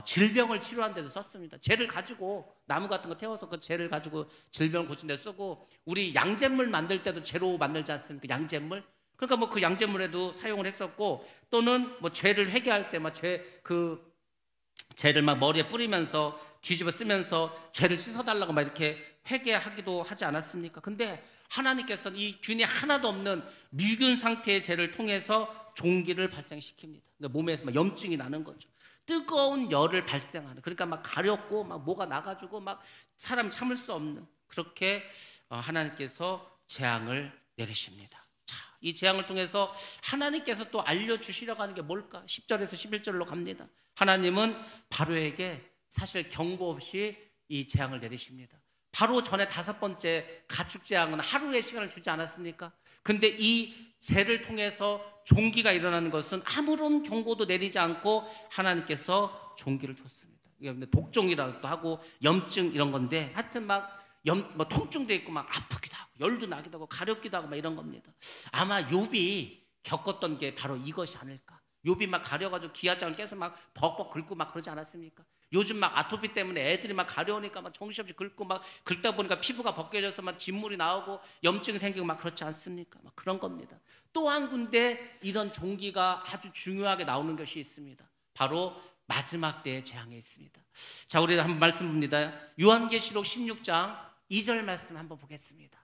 S1: 질병을 치료하는 데도 썼습니다. 재를 가지고 나무 같은 거 태워서 그 재를 가지고 질병을 고친 데 쓰고, 우리 양잿물 만들 때도 재로 만들지 않습니까? 양잿물. 그러니까 뭐 그 양잿물에도 사용을 했었고, 또는 뭐 죄를 회개할 때 막 재를 막 머리에 뿌리면서 뒤집어 쓰면서 죄를 씻어달라고 막 이렇게 회개하기도 하지 않았습니까? 근데 하나님께서는 이 균이 하나도 없는 미균 상태의 죄를 통해서 종기를 발생시킵니다. 그러니까 몸에서 막 염증이 나는 거죠. 뜨거운 열을 발생하는, 그러니까 막 가렵고 막 뭐가 나가지고 막 사람이 참을 수 없는, 그렇게 하나님께서 재앙을 내리십니다. 자, 이 재앙을 통해서 하나님께서 또 알려주시려고 하는 게 뭘까? 10절에서 11절로 갑니다. 하나님은 바로에게 사실 경고 없이 이 재앙을 내리십니다. 바로 전에 5번째 가축 재앙은 하루의 시간을 주지 않았습니까? 근데 이 재를 통해서 종기가 일어나는 것은 아무런 경고도 내리지 않고 하나님께서 종기를 줬습니다. 독종이라고도 하고 염증 이런 건데, 하여튼 뭐 통증도 있고 막 아프기도 하고 열도 나기도 하고 가렵기도 하고 막 이런 겁니다. 아마 욥이 겪었던 게 바로 이것이 아닐까. 욥이 막 가려가지고 기아장을 깨서 막 벅벅 긁고 막 그러지 않았습니까? 요즘 막 아토피 때문에 애들이 막 가려우니까 막 정신없이 긁고 막 긁다 보니까 피부가 벗겨져서 막 진물이 나오고 염증이 생기고 막 그렇지 않습니까? 막 그런 겁니다. 또 한 군데 이런 종기가 아주 중요하게 나오는 것이 있습니다. 바로 마지막 때의 재앙에 있습니다. 자, 우리 한번 말씀 봅니다. 요한계시록 16장 2절 말씀 한번 보겠습니다.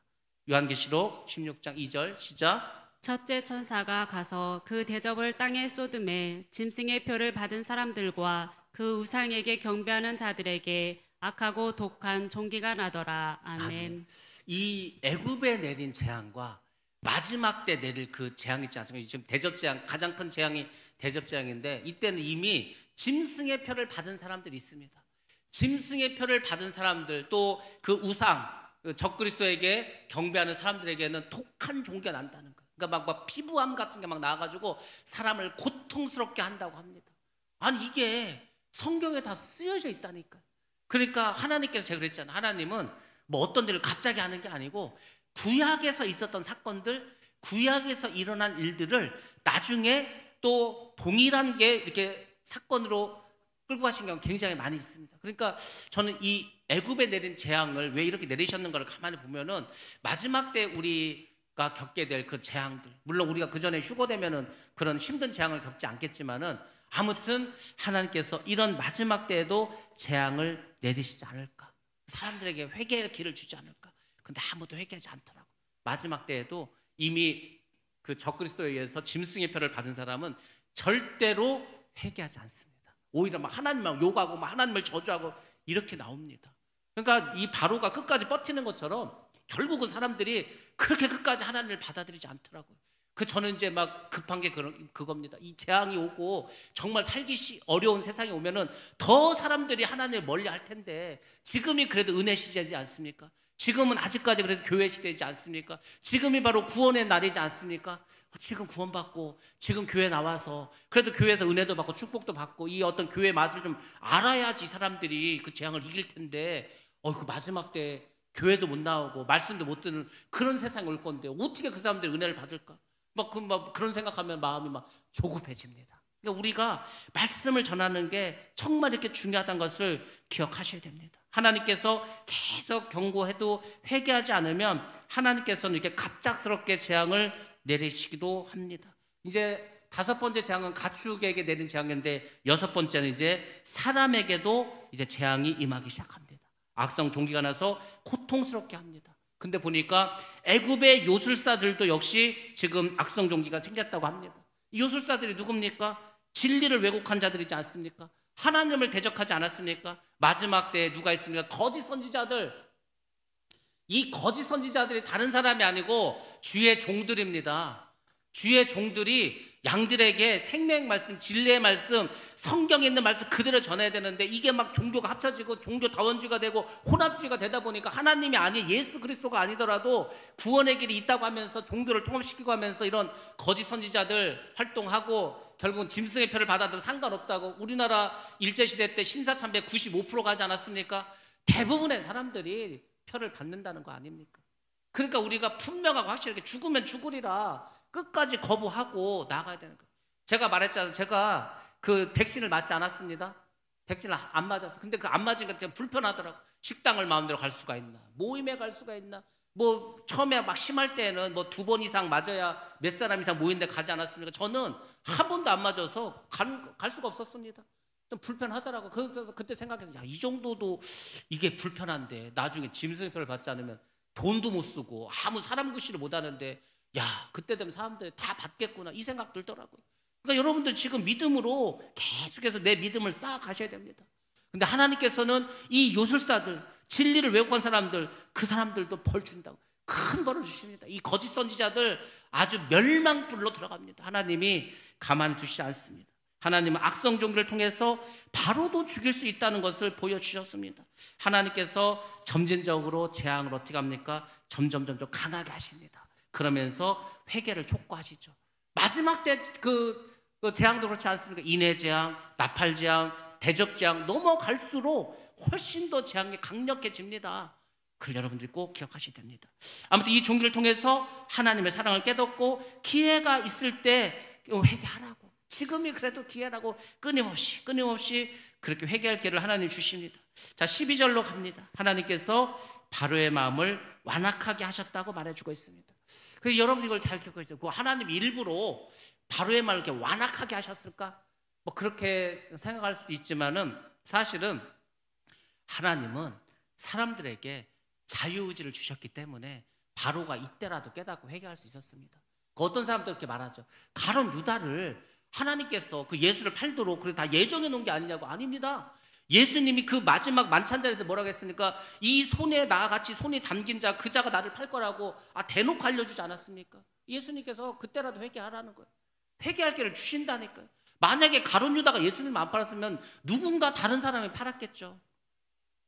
S1: 요한계시록 16장 2절 시작.
S2: 첫째 천사가 가서 그 대접을 땅에 쏟음에 짐승의 표를 받은 사람들과 그 우상에게 경배하는 자들에게 악하고 독한 종기가 나더라. 아멘.
S1: 이 애굽에 내린 재앙과 마지막 때 내릴 그 재앙 있지 않습니까? 지금 대접 재앙, 가장 큰 재앙이 대접 재앙인데, 이때는 이미 짐승의 표를 받은 사람들이 있습니다. 짐승의 표를 받은 사람들, 또 그 우상, 적그리스도에게 경배하는 사람들에게는 독한 종기가 난다는 거예요. 그러니까 막 피부암 같은 게 막 나와가지고 사람을 고통스럽게 한다고 합니다. 아니, 이게 성경에 다 쓰여져 있다니까요. 그러니까 하나님께서, 제가 그랬잖아요. 하나님은 뭐 어떤 일을 갑자기 하는 게 아니고 구약에서 있었던 사건들, 구약에서 일어난 일들을 나중에 또 동일한 게 이렇게 사건으로 끌고 가신 경우가 굉장히 많이 있습니다. 그러니까 저는 이 애굽에 내린 재앙을 왜 이렇게 내리셨는 걸 가만히 보면은 마지막 때 우리가 겪게 될 그 재앙들, 물론 우리가 그 전에 휴거되면은 그런 힘든 재앙을 겪지 않겠지만은, 아무튼 하나님께서 이런 마지막 때에도 재앙을 내리시지 않을까, 사람들에게 회개의 길을 주지 않을까. 근데 아무도 회개하지 않더라고. 마지막 때에도 이미 그 적그리스도에 의해서 짐승의 표를 받은 사람은 절대로 회개하지 않습니다. 오히려 막 하나님만 욕하고 막 하나님을 저주하고 이렇게 나옵니다. 그러니까 이 바로가 끝까지 버티는 것처럼 결국은 사람들이 그렇게 끝까지 하나님을 받아들이지 않더라고요. 저는 이제 막 급한 게 그겁니다. 이 재앙이 오고 정말 살기 어려운 세상이 오면은 더 사람들이 하나님을 멀리 할 텐데, 지금이 그래도 은혜 시대지 않습니까? 지금은 아직까지 그래도 교회 시대이지 않습니까? 지금이 바로 구원의 날이지 않습니까? 지금 구원받고 지금 교회 나와서 그래도 교회에서 은혜도 받고 축복도 받고 이 어떤 교회의 맛을 좀 알아야지 사람들이 그 재앙을 이길 텐데, 그 마지막 때 교회도 못 나오고 말씀도 못 듣는 그런 세상이 올 건데 어떻게 그 사람들이 은혜를 받을까? 그런 생각하면 마음이 막 조급해집니다. 그러니까 우리가 말씀을 전하는 게 정말 이렇게 중요하다는 것을 기억하셔야 됩니다. 하나님께서 계속 경고해도 회개하지 않으면 하나님께서는 이렇게 갑작스럽게 재앙을 내리시기도 합니다. 이제 5번째 재앙은 가축에게 내린 재앙인데, 6번째는 이제 사람에게도 이제 재앙이 임하기 시작합니다. 악성 종기가 나서 고통스럽게 합니다. 근데 보니까 애굽의 요술사들도 역시 지금 악성 종기가 생겼다고 합니다. 이 요술사들이 누굽니까? 진리를 왜곡한 자들이지 않습니까? 하나님을 대적하지 않았습니까? 마지막 때에 누가 있습니까? 거짓 선지자들. 이 거짓 선지자들이 다른 사람이 아니고 주의 종들입니다. 주의 종들이 양들에게 생명의 말씀, 진리의 말씀, 성경에 있는 말씀 그대로 전해야 되는데, 이게 막 종교가 합쳐지고 종교 다원주의가 되고 혼합주의가 되다 보니까 하나님이 아닌 예수 그리스도가 아니더라도 구원의 길이 있다고 하면서 종교를 통합시키고 하면서 이런 거짓 선지자들 활동하고 결국은 짐승의 표를 받아도 상관없다고, 우리나라 일제시대 때 신사참배 95%가 하지 않았습니까? 대부분의 사람들이 표를 받는다는 거 아닙니까? 그러니까 우리가 분명하고 확실하게 죽으면 죽으리라 끝까지 거부하고 나가야 되는 거예요. 제가 말했잖아요. 제가 그 백신을 맞지 않았습니다. 백신을 안 맞았어. 근데 그 안 맞은 게 되게 불편하더라고. 식당을 마음대로 갈 수가 있나, 모임에 갈 수가 있나, 처음에 막 심할 때는 2번 이상 맞아야 몇 사람 이상 모이는데 가지 않았습니까? 저는 한 번도 안 맞아서 갈 수가 없었습니다. 좀 불편하더라고. 그래서 그때 생각했는데, 이 정도도 이게 불편한데 나중에 짐승표를 받지 않으면 돈도 못 쓰고 아무 사람 구실을 못 하는데, 그때 되면 사람들이 다 받겠구나, 이 생각 들더라고요. 그러니까 여러분들 지금 믿음으로 계속해서 내 믿음을 쌓아가셔야 됩니다. 근데 하나님께서는 이 요술사들, 진리를 왜곡한 사람들, 그 사람들도 벌 준다고 큰 벌을 주십니다. 이 거짓 선지자들 아주 멸망불로 들어갑니다. 하나님이 가만히 두시지 않습니다. 하나님은 악성 종교를 통해서 바로도 죽일 수 있다는 것을 보여주셨습니다. 하나님께서 점진적으로 재앙을 어떻게 합니까? 점점 강하게 하십니다. 그러면서 회개를 촉구하시죠. 마지막 때 그 재앙도 그렇지 않습니까? 인해 재앙, 나팔 재앙, 대적 재앙 넘어갈수록 훨씬 더 재앙이 강력해집니다. 그걸 여러분들이 꼭 기억하셔야 됩니다. 아무튼 이 종교를 통해서 하나님의 사랑을 깨닫고 기회가 있을 때 회개하라고, 지금이 그래도 기회라고 끊임없이 그렇게 회개할 기회를 하나님 주십니다. 자, 12절로 갑니다. 하나님께서 바로의 마음을 완악하게 하셨다고 말해주고 있습니다. 그래서 여러분 이걸 잘 기억하세요. 하나님 일부러 바로의 마음을 이렇게 완악하게 하셨을까? 그렇게 생각할 수도 있지만은, 사실은 하나님은 사람들에게 자유의지를 주셨기 때문에 바로가 이때라도 깨닫고 회개할 수 있었습니다. 어떤 사람도 그렇게 말하죠. 가룟 유다를 하나님께서 그 예수를 팔도록 그래 다 예정해 놓은 게 아니냐고. 아닙니다. 예수님이 그 마지막 만찬 자리에서 뭐라고 했습니까? 이 손에 나와 같이 손이 담긴 자, 그 자가 나를 팔 거라고 대놓고 알려주지 않았습니까? 예수님께서 그때라도 회개하라는 거예요. 회개할 기회를 주신다니까요. 만약에 가룟 유다가 예수님 안 팔았으면 누군가 다른 사람이 팔았겠죠.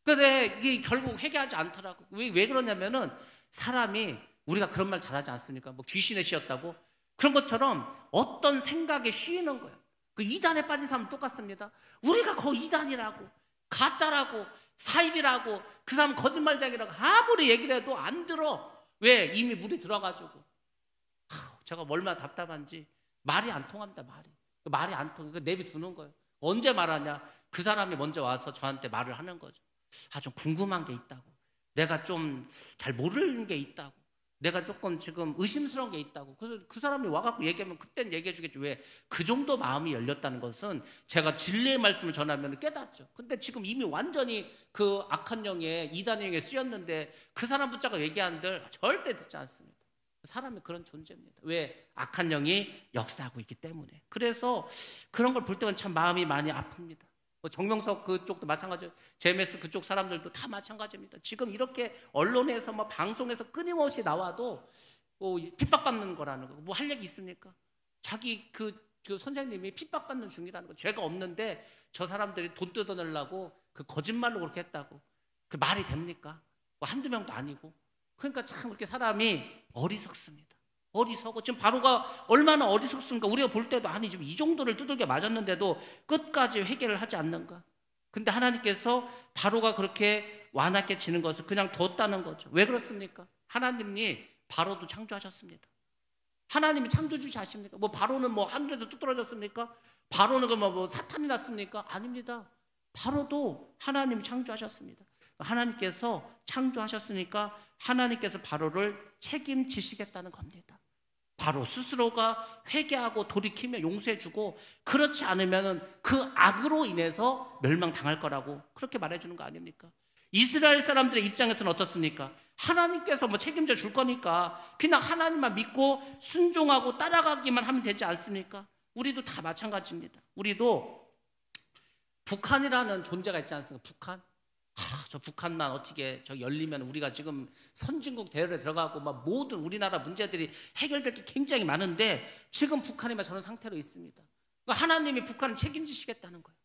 S1: 근데 이게 결국 회개하지 않더라고. 왜 그러냐면은, 사람이, 우리가 그런 말 잘하지 않습니까? 귀신에 씌었다고? 그런 것처럼 어떤 생각에 씌이는 거예요. 그 이단에 빠진 사람은 똑같습니다. 우리가 이단이라고, 가짜라고, 사입이라고, 그 사람 거짓말쟁이라고 아무리 얘기를 해도 안 들어. 왜? 이미 물이 들어가지고. 제가 얼마나 답답한지. 말이 안 통합니다. 말이 안 통해. 내비두는 거예요. 언제 말하냐? 그 사람이 먼저 와서 저한테 말을 하는 거죠. 좀 궁금한 게 있다고, 내가 좀 잘 모르는 게 있다고, 내가 조금 지금 의심스러운 게 있다고. 그래서 그 사람이 와갖고 얘기하면 그땐 얘기해 주겠지. 왜? 그 정도 마음이 열렸다는 것은 제가 진리의 말씀을 전하면 깨닫죠. 근데 지금 이미 완전히 그 악한 영에, 이단의 영에 쓰였는데 그 사람 붙잡고 얘기하는들 절대 듣지 않습니다. 사람이 그런 존재입니다. 왜? 악한 영이 역사하고 있기 때문에. 그래서 그런 걸 볼 때는 참 마음이 많이 아픕니다. 뭐 정명석 그쪽도 마찬가지예요. JMS 그쪽 사람들도 다 마찬가지입니다. 지금 이렇게 언론에서 뭐 방송에서 끊임없이 나와도 뭐 핍박받는 거라는 거. 뭐 할 얘기 있습니까? 자기 그 선생님이 핍박받는 중이라는 거. 죄가 없는데 저 사람들이 돈 뜯어내려고 그 거짓말로 그렇게 했다고. 그 말이 됩니까? 뭐 한두 명도 아니고. 그러니까 참 그렇게 사람이 어리석습니다. 어리석어. 지금 바로가 얼마나 어리석습니까? 우리가 볼 때도 아니 지금 이 정도를 두들겨 맞았는데도 끝까지 회개를 하지 않는가? 근데 하나님께서 바로가 그렇게 완악해 지는 것을 그냥 뒀다는 거죠. 왜 그렇습니까? 하나님이 바로도 창조하셨습니다. 하나님이 창조주시 아십니까? 뭐 바로는 뭐 하늘에서 뚝 떨어졌습니까? 바로는 뭐 사탄이 났습니까? 아닙니다. 바로도 하나님이 창조하셨습니다. 하나님께서 창조하셨으니까 하나님께서 바로를 책임지시겠다는 겁니다. 바로 스스로가 회개하고 돌이키며 용서해주고, 그렇지 않으면 그 악으로 인해서 멸망당할 거라고 그렇게 말해주는 거 아닙니까? 이스라엘 사람들의 입장에서는 어떻습니까? 하나님께서 뭐 책임져 줄 거니까 그냥 하나님만 믿고 순종하고 따라가기만 하면 되지 않습니까? 우리도 다 마찬가지입니다. 우리도 북한이라는 존재가 있지 않습니까? 북한. 저 북한만 어떻게 저 열리면 우리가 지금 선진국 대열에 들어가고 막 모든 우리나라 문제들이 해결될 게 굉장히 많은데 지금 북한이만 저런 상태로 있습니다. 그러니까 하나님이 북한을 책임지시겠다는 거예요.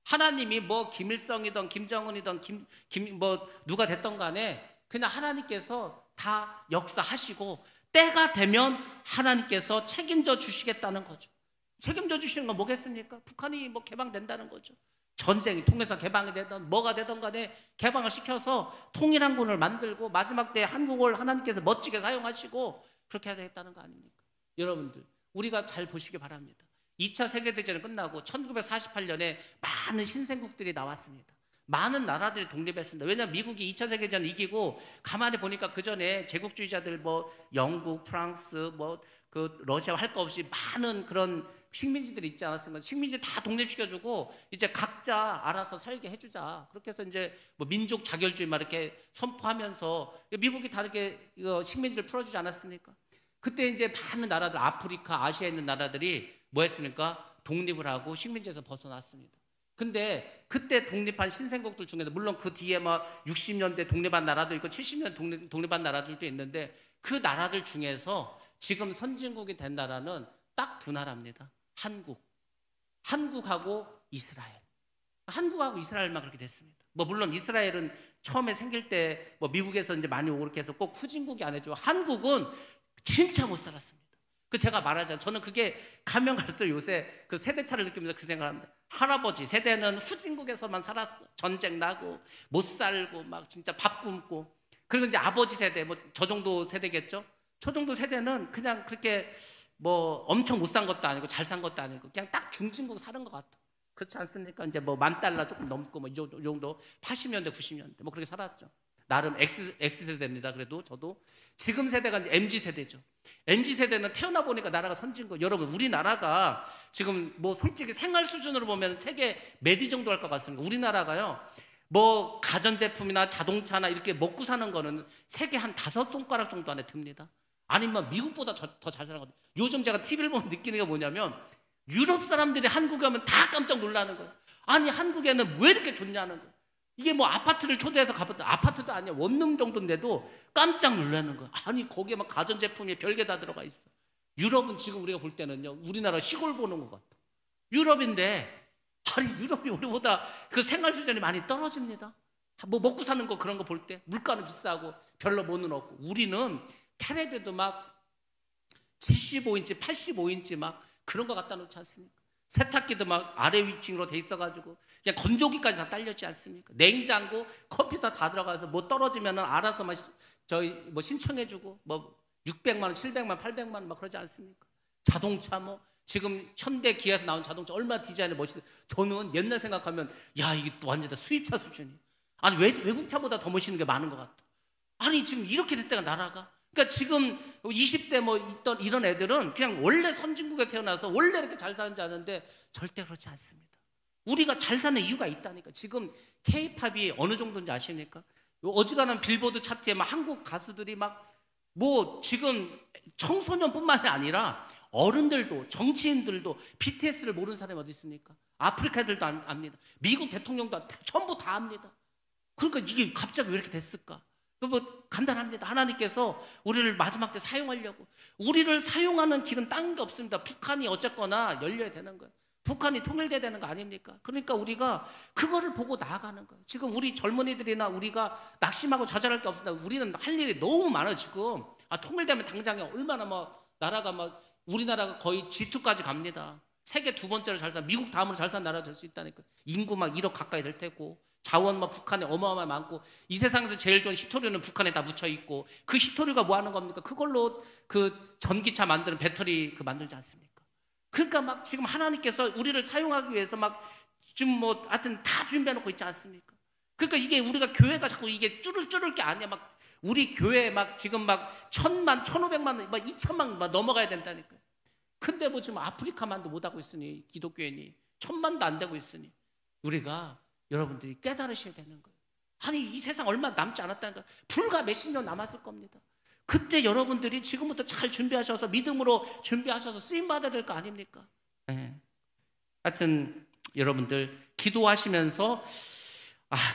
S1: 하나님이 뭐 김일성이든 김정은이든 뭐 누가 됐던 간에 그냥 하나님께서 다 역사하시고 때가 되면 하나님께서 책임져 주시겠다는 거죠. 책임져 주시는 건 뭐겠습니까? 북한이 뭐 개방된다는 거죠. 전쟁이 통해서 개방이 되던 뭐가 되던 간에 개방을 시켜서 통일한국을 만들고 마지막 때 한국을 하나님께서 멋지게 사용하시고 그렇게 해야 되겠다는 거 아닙니까? 여러분들 우리가 잘 보시기 바랍니다. 2차 세계대전이 끝나고 1948년에 많은 신생국들이 나왔습니다. 많은 나라들이 독립했습니다. 왜냐하면 미국이 2차 세계대전을 이기고 가만히 보니까 그 전에 제국주의자들 뭐 영국, 프랑스, 뭐 그 러시아 할 거 없이 많은 그런 식민지들이 있지 않았습니까? 식민지 다 독립시켜주고 이제 각자 알아서 살게 해주자. 그렇게 해서 이제 뭐 민족 자결주의 막 이렇게 선포하면서 미국이 다 이렇게 식민지를 풀어주지 않았습니까? 그때 이제 많은 나라들, 아프리카, 아시아에 있는 나라들이 뭐 했습니까? 독립을 하고 식민지에서 벗어났습니다. 근데 그때 독립한 신생국들 중에도 물론 그 뒤에 막 60년대 독립한 나라도 있고 70년대 독립한 나라들도 있는데 그 나라들 중에서 지금 선진국이 된 나라는 딱 두 나라입니다. 한국하고 이스라엘. 한국하고 이스라엘만 그렇게 됐습니다. 뭐 물론 이스라엘은 처음에 생길 때 뭐 미국에서 이제 많이 오고 그렇게 해서 꼭 후진국이 안 해줘. 한국은 진짜 못 살았습니다. 그 제가 말하자면 저는 그게 가면 갈수록 요새 그 세대차를 느끼면서 그 생각합니다. 할아버지 세대는 후진국에서만 살았어. 전쟁 나고 못 살고 막 진짜 밥 굶고. 그리고 이제 아버지 세대 뭐 저 정도 세대겠죠. 저 정도 세대는 그냥 그렇게 뭐 엄청 못 산 것도 아니고 잘 산 것도 아니고 그냥 딱 중진국 사는 것 같아. 그렇지 않습니까? 이제 뭐 $10,000 조금 넘고 뭐 이 정도 80년대 90년대 뭐 그렇게 살았죠. 나름 X세대입니다. 그래도 저도 지금 세대가 이제 MZ세대죠. MZ세대는 태어나 보니까 나라가 선진국. 여러분 우리나라가 지금 뭐 솔직히 생활 수준으로 보면 세계 몇 위 정도 할 것 같습니다. 우리나라가요 뭐 가전제품이나 자동차나 이렇게 먹고 사는 거는 세계 한 5손가락 정도 안에 듭니다. 아니면 미국보다 더 잘 사는 거예요. 요즘 제가 TV를 보면 느끼는 게 뭐냐면 유럽 사람들이 한국에 오면 다 깜짝 놀라는 거예요. 아니 한국에는 왜 이렇게 좋냐는 거예요. 이게 뭐 아파트를 초대해서 가봤다. 아파트도 아니야. 원룸 정도인데도 깜짝 놀라는 거예요. 아니 거기에 막 가전제품이 별게 다 들어가 있어. 유럽은 지금 우리가 볼 때는요 우리나라 시골 보는 것 같아. 유럽인데 아니 유럽이 우리보다 그 생활 수준이 많이 떨어집니다. 뭐 먹고 사는 거 그런 거 볼 때 물가는 비싸고 별로 뭐는 없고 우리는 텔레비도 막 75인치 85인치 막 그런 거 갖다 놓지 않습니까? 세탁기도 막 아래 위층으로 돼 있어가지고 그냥 건조기까지 다 딸렸지 않습니까? 냉장고 컴퓨터 다 들어가서 뭐 떨어지면 알아서 막 저희 뭐 신청해주고 뭐 600만 원 700만 원 800만 원 막 그러지 않습니까? 자동차 뭐 지금 현대 기아에서 나온 자동차 얼마나 디자인이 멋있어. 저는 옛날 생각하면 야 이게 또 완전 다 수입차 수준이야. 아니 외국차보다 더 멋있는 게 많은 것 같아. 아니 지금 이렇게 됐다가 나라가 그러니까 지금 20대 뭐 있던 이런 애들은 그냥 원래 선진국에 태어나서 원래 이렇게 잘 사는 줄 아는데 절대 그렇지 않습니다. 우리가 잘 사는 이유가 있다니까. 지금 K-팝이 어느 정도인지 아십니까? 어지간한 빌보드 차트에 막 한국 가수들이 막 뭐 지금 청소년뿐만이 아니라 어른들도 정치인들도 BTS를 모르는 사람이 어디 있습니까? 아프리카 애들도 압니다. 미국 대통령도 전부 다 압니다. 그러니까 이게 갑자기 왜 이렇게 됐을까? 뭐 간단합니다. 하나님께서 우리를 마지막 때 사용하려고. 우리를 사용하는 길은 딴 게 없습니다. 북한이 어쨌거나 열려야 되는 거예요. 북한이 통일돼야 되는 거 아닙니까? 그러니까 우리가 그거를 보고 나아가는 거예요. 지금 우리 젊은이들이나 우리가 낙심하고 좌절할 게 없습니다. 우리는 할 일이 너무 많아요. 지금 통일되면 당장에 얼마나 나라가 우리나라가 거의 G2까지 갑니다. 세계 두 번째로 잘 산, 미국 다음으로 잘 사는 나라가 될 수 있다니까. 인구 1억 가까이 될 테고, 자원 북한에 어마어마하게 많고, 이 세상에서 제일 좋은 히토류는 북한에 다 묻혀 있고, 그 히토류가 뭐 하는 겁니까? 그걸로 그 전기차 만드는 배터리 만들지 않습니까? 그러니까 지금 하나님께서 우리를 사용하기 위해서 지금 하여튼 다 준비해 놓고 있지 않습니까? 그러니까 이게 우리가 교회가 자꾸 이게 쭈를 게 아니야. 우리 교회 지금 1,000만, 1,500만, 2,000만 넘어가야 된다니까요. 근데 지금 아프리카만도 못하고 있으니, 기독교인이 1,000만도 안 되고 있으니, 우리가 여러분들이 깨달으셔야 되는 거예요. 아니, 이 세상 얼마 남지 않았다니까. 불과 몇십 년 남았을 겁니다. 그때 여러분들이 지금부터 잘 준비하셔서, 믿음으로 준비하셔서 쓰임받아야 될 거 아닙니까? 네. 하여튼 여러분들 기도하시면서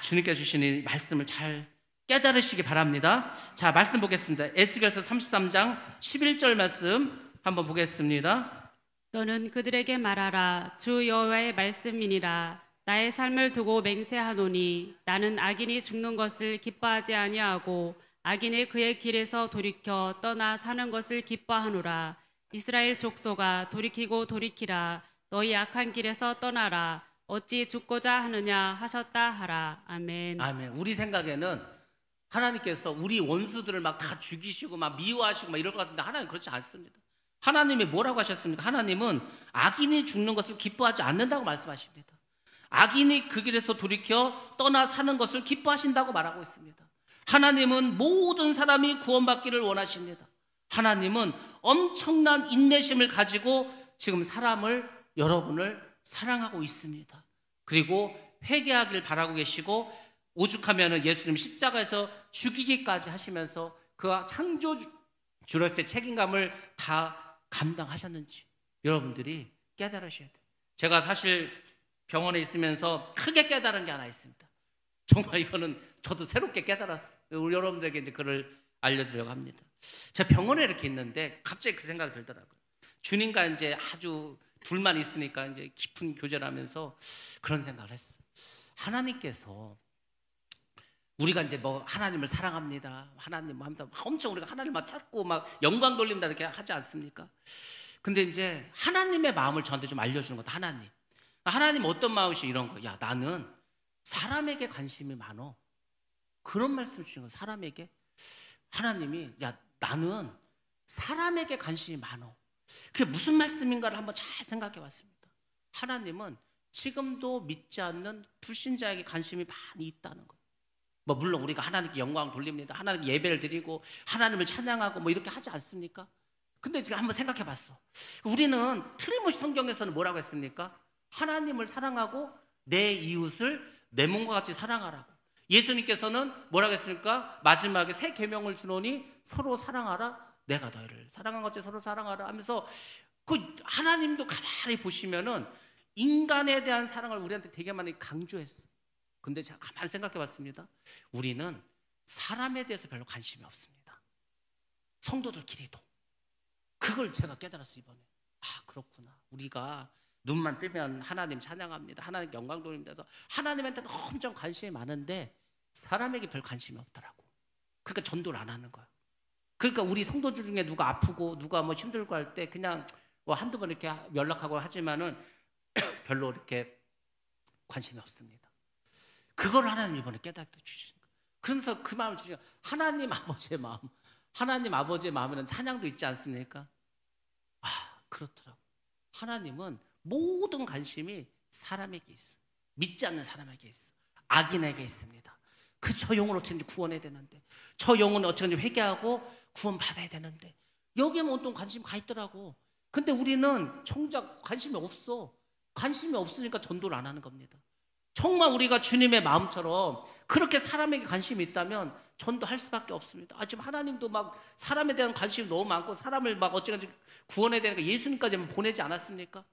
S1: 주님께 주신 이 말씀을 잘 깨달으시기 바랍니다. 자, 말씀 보겠습니다. 에스겔서 33장 11절 말씀 한번 보겠습니다.
S2: 너는 그들에게 말하라. 주 여호와의 말씀이니라. 나의 삶을 두고 맹세하노니 나는 악인이 죽는 것을 기뻐하지 아니하고 악인이 그의 길에서 돌이켜 떠나 사는 것을 기뻐하노라. 이스라엘 족속아, 돌이키고 돌이키라. 너희 악한 길에서 떠나라. 어찌 죽고자 하느냐 하셨다 하라. 아멘.
S1: 아멘. 우리 생각에는 하나님께서 우리 원수들을 다 죽이시고 미워하시고 이럴 것 같은데, 하나님 그렇지 않습니다. 하나님이 뭐라고 하셨습니까? 하나님은 악인이 죽는 것을 기뻐하지 않는다고 말씀하십니다. 악인이 그 길에서 돌이켜 떠나 사는 것을 기뻐하신다고 말하고 있습니다. 하나님은 모든 사람이 구원받기를 원하십니다. 하나님은 엄청난 인내심을 가지고 지금 여러분을 사랑하고 있습니다. 그리고 회개하길 바라고 계시고, 오죽하면 예수님 십자가에서 죽이기까지 하시면서 그 창조주로서의 책임감을 다 감당하셨는지 여러분들이 깨달으셔야 돼요. 제가 사실 병원에 있으면서 크게 깨달은 게 하나 있습니다. 정말 이거는 저도 새롭게 깨달았어요. 우리 여러분들에게 이제 그걸 알려드리려고 합니다. 제가 병원에 이렇게 있는데 갑자기 그 생각이 들더라고요. 주님과 이제 아주 둘만 있으니까 이제 깊은 교제를 하면서 그런 생각을 했어요. 하나님께서 우리가 이제 하나님을 사랑합니다. 하나님 하면서 엄청 우리가 하나님을 찾고 영광 돌립니다 이렇게 하지 않습니까? 근데 이제 하나님의 마음을 저한테 좀 알려주는 것도 하나님 어떤 마음이시 이런 거. 야, 나는 사람에게 관심이 많어. 그런 말씀 주시는 거. 사람에게 하나님이 나는 사람에게 관심이 많어. 그게 무슨 말씀인가를 한번 잘 생각해 봤습니다. 하나님은 지금도 믿지 않는 불신자에게 관심이 많이 있다는 거예요. 물론 우리가 하나님께 영광 돌립니다. 하나님께 예배를 드리고 하나님을 찬양하고 이렇게 하지 않습니까? 근데 지금 한번 생각해 봤어. 우리는 틀림없이 성경에서는 뭐라고 했습니까? 하나님을 사랑하고 내 이웃을 내 몸과 같이 사랑하라고. 예수님께서는 뭐라고 했습니까? 마지막에 새 계명을 주노니 서로 사랑하라. 내가 너희를 사랑한 것처럼 서로 사랑하라 하면서, 그 하나님도 가만히 보시면은 인간에 대한 사랑을 우리한테 되게 많이 강조했어. 근데 제가 가만히 생각해 봤습니다. 우리는 사람에 대해서 별로 관심이 없습니다. 성도들끼리도. 그걸 제가 깨달았어요, 이번에. 그렇구나. 우리가 눈만 뜨면 하나님 찬양합니다. 하나님 영광 돌립니다. 그래서 하나님한테는 엄청 관심이 많은데 사람에게 별 관심이 없더라고. 그러니까 전도를 안 하는 거야. 그러니까 우리 성도들 중에 누가 아프고 누가 힘들고 할 때 그냥 한두 번 이렇게 연락하고 하지만은 별로 이렇게 관심이 없습니다. 그걸 하나님 이번에 깨닫게 주시는 거예요. 그러면서 그 마음을 주시는 거예요. 하나님 아버지의 마음에는 찬양도 있지 않습니까? 그렇더라고. 하나님은 모든 관심이 사람에게 있어. 믿지 않는 사람에게 있어. 악인에게 있습니다. 저 영혼 어떻게든지 구원해야 되는데, 저 영혼 어떻게든지 회개하고 구원받아야 되는데, 여기에 온통 관심이 가 있더라고. 근데 우리는 정작 관심이 없어. 관심이 없으니까 전도를 안 하는 겁니다. 정말 우리가 주님의 마음처럼 그렇게 사람에게 관심이 있다면 전도할 수밖에 없습니다. 지금 하나님도 막 사람에 대한 관심이 너무 많고 사람을 막 어찌간지 구원해야 되니까 예수님까지 보내지 않았습니까?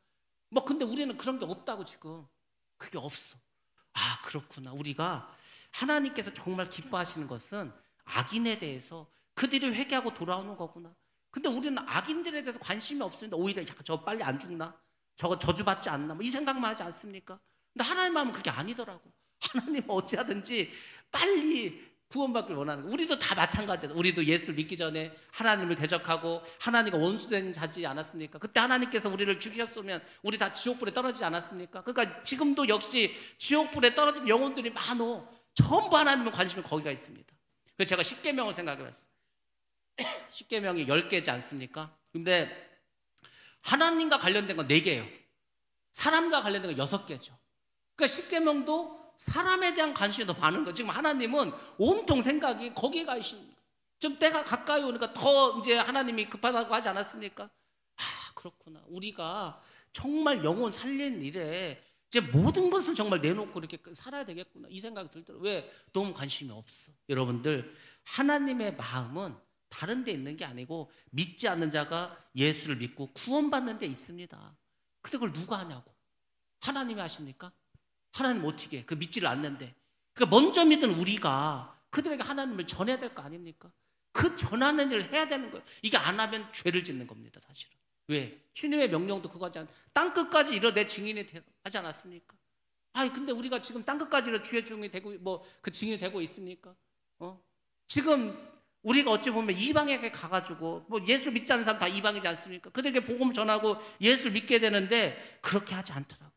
S1: 뭐 근데 우리는 그런 게 없다고 지금. 그게 없어. 그렇구나. 우리가 하나님께서 정말 기뻐하시는 것은 악인에 대해서 그들이 회개하고 돌아오는 거구나. 근데 우리는 악인들에 대해서 관심이 없습니다. 오히려 저 빨리 안 죽나? 저거 저주받지 않나? 뭐 이 생각만 하지 않습니까? 근데 하나님 마음은 그게 아니더라고. 하나님은 어찌하든지 빨리 구원받길 원하는 거예요. 우리도 다 마찬가지다. 우리도 예수를 믿기 전에 하나님을 대적하고 하나님과 원수된 자지 않았습니까? 그때 하나님께서 우리를 죽이셨으면 우리 다 지옥불에 떨어지지 않았습니까? 그러니까 지금도 역시 지옥불에 떨어진 영혼들이 많어. 전부 하나님의 관심이 거기가 있습니다. 그래서 제가 십계명을 생각해봤어요. 십계명이 10개지 않습니까? 근데 하나님과 관련된 건 4개예요. 사람과 관련된 건 6개죠. 그러니까 십계명도 사람에 대한 관심이 더 많은 거예요. 지금 하나님은 온통 생각이 거기에 가 있습니다. 좀 때가 가까이 오니까 더 이제 하나님이 급하다고 하지 않았습니까? 그렇구나. 우리가 정말 영혼 살리는 일에 이제 모든 것을 정말 내놓고 이렇게 살아야 되겠구나. 이 생각이 들더라고요. 왜? 너무 관심이 없어. 여러분들, 하나님의 마음은 다른 데 있는 게 아니고 믿지 않는 자가 예수를 믿고 구원받는 데 있습니다. 근데 그걸 누가 하냐고. 하나님이 하십니까? 하나님 어떻게 해? 그 믿지를 않는데. 그러니까 먼저 믿은 우리가 그들에게 하나님을 전해야 될 거 아닙니까? 그 전하는 일을 해야 되는 거예요. 이게 안 하면 죄를 짓는 겁니다, 사실은. 왜? 주님의 명령도 그거 하지 않아요. 땅끝까지 이뤄 내 증인이 하지 않았습니까? 근데 우리가 지금 땅끝까지 이뤄 주의 증인이 되고 그 증인이 되고 있습니까? 지금 우리가 어찌 보면 이방에게 가가지고 예수를 믿지 않는 사람 다 이방이지 않습니까? 그들에게 복음을 전하고 예수를 믿게 되는데 그렇게 하지 않더라고.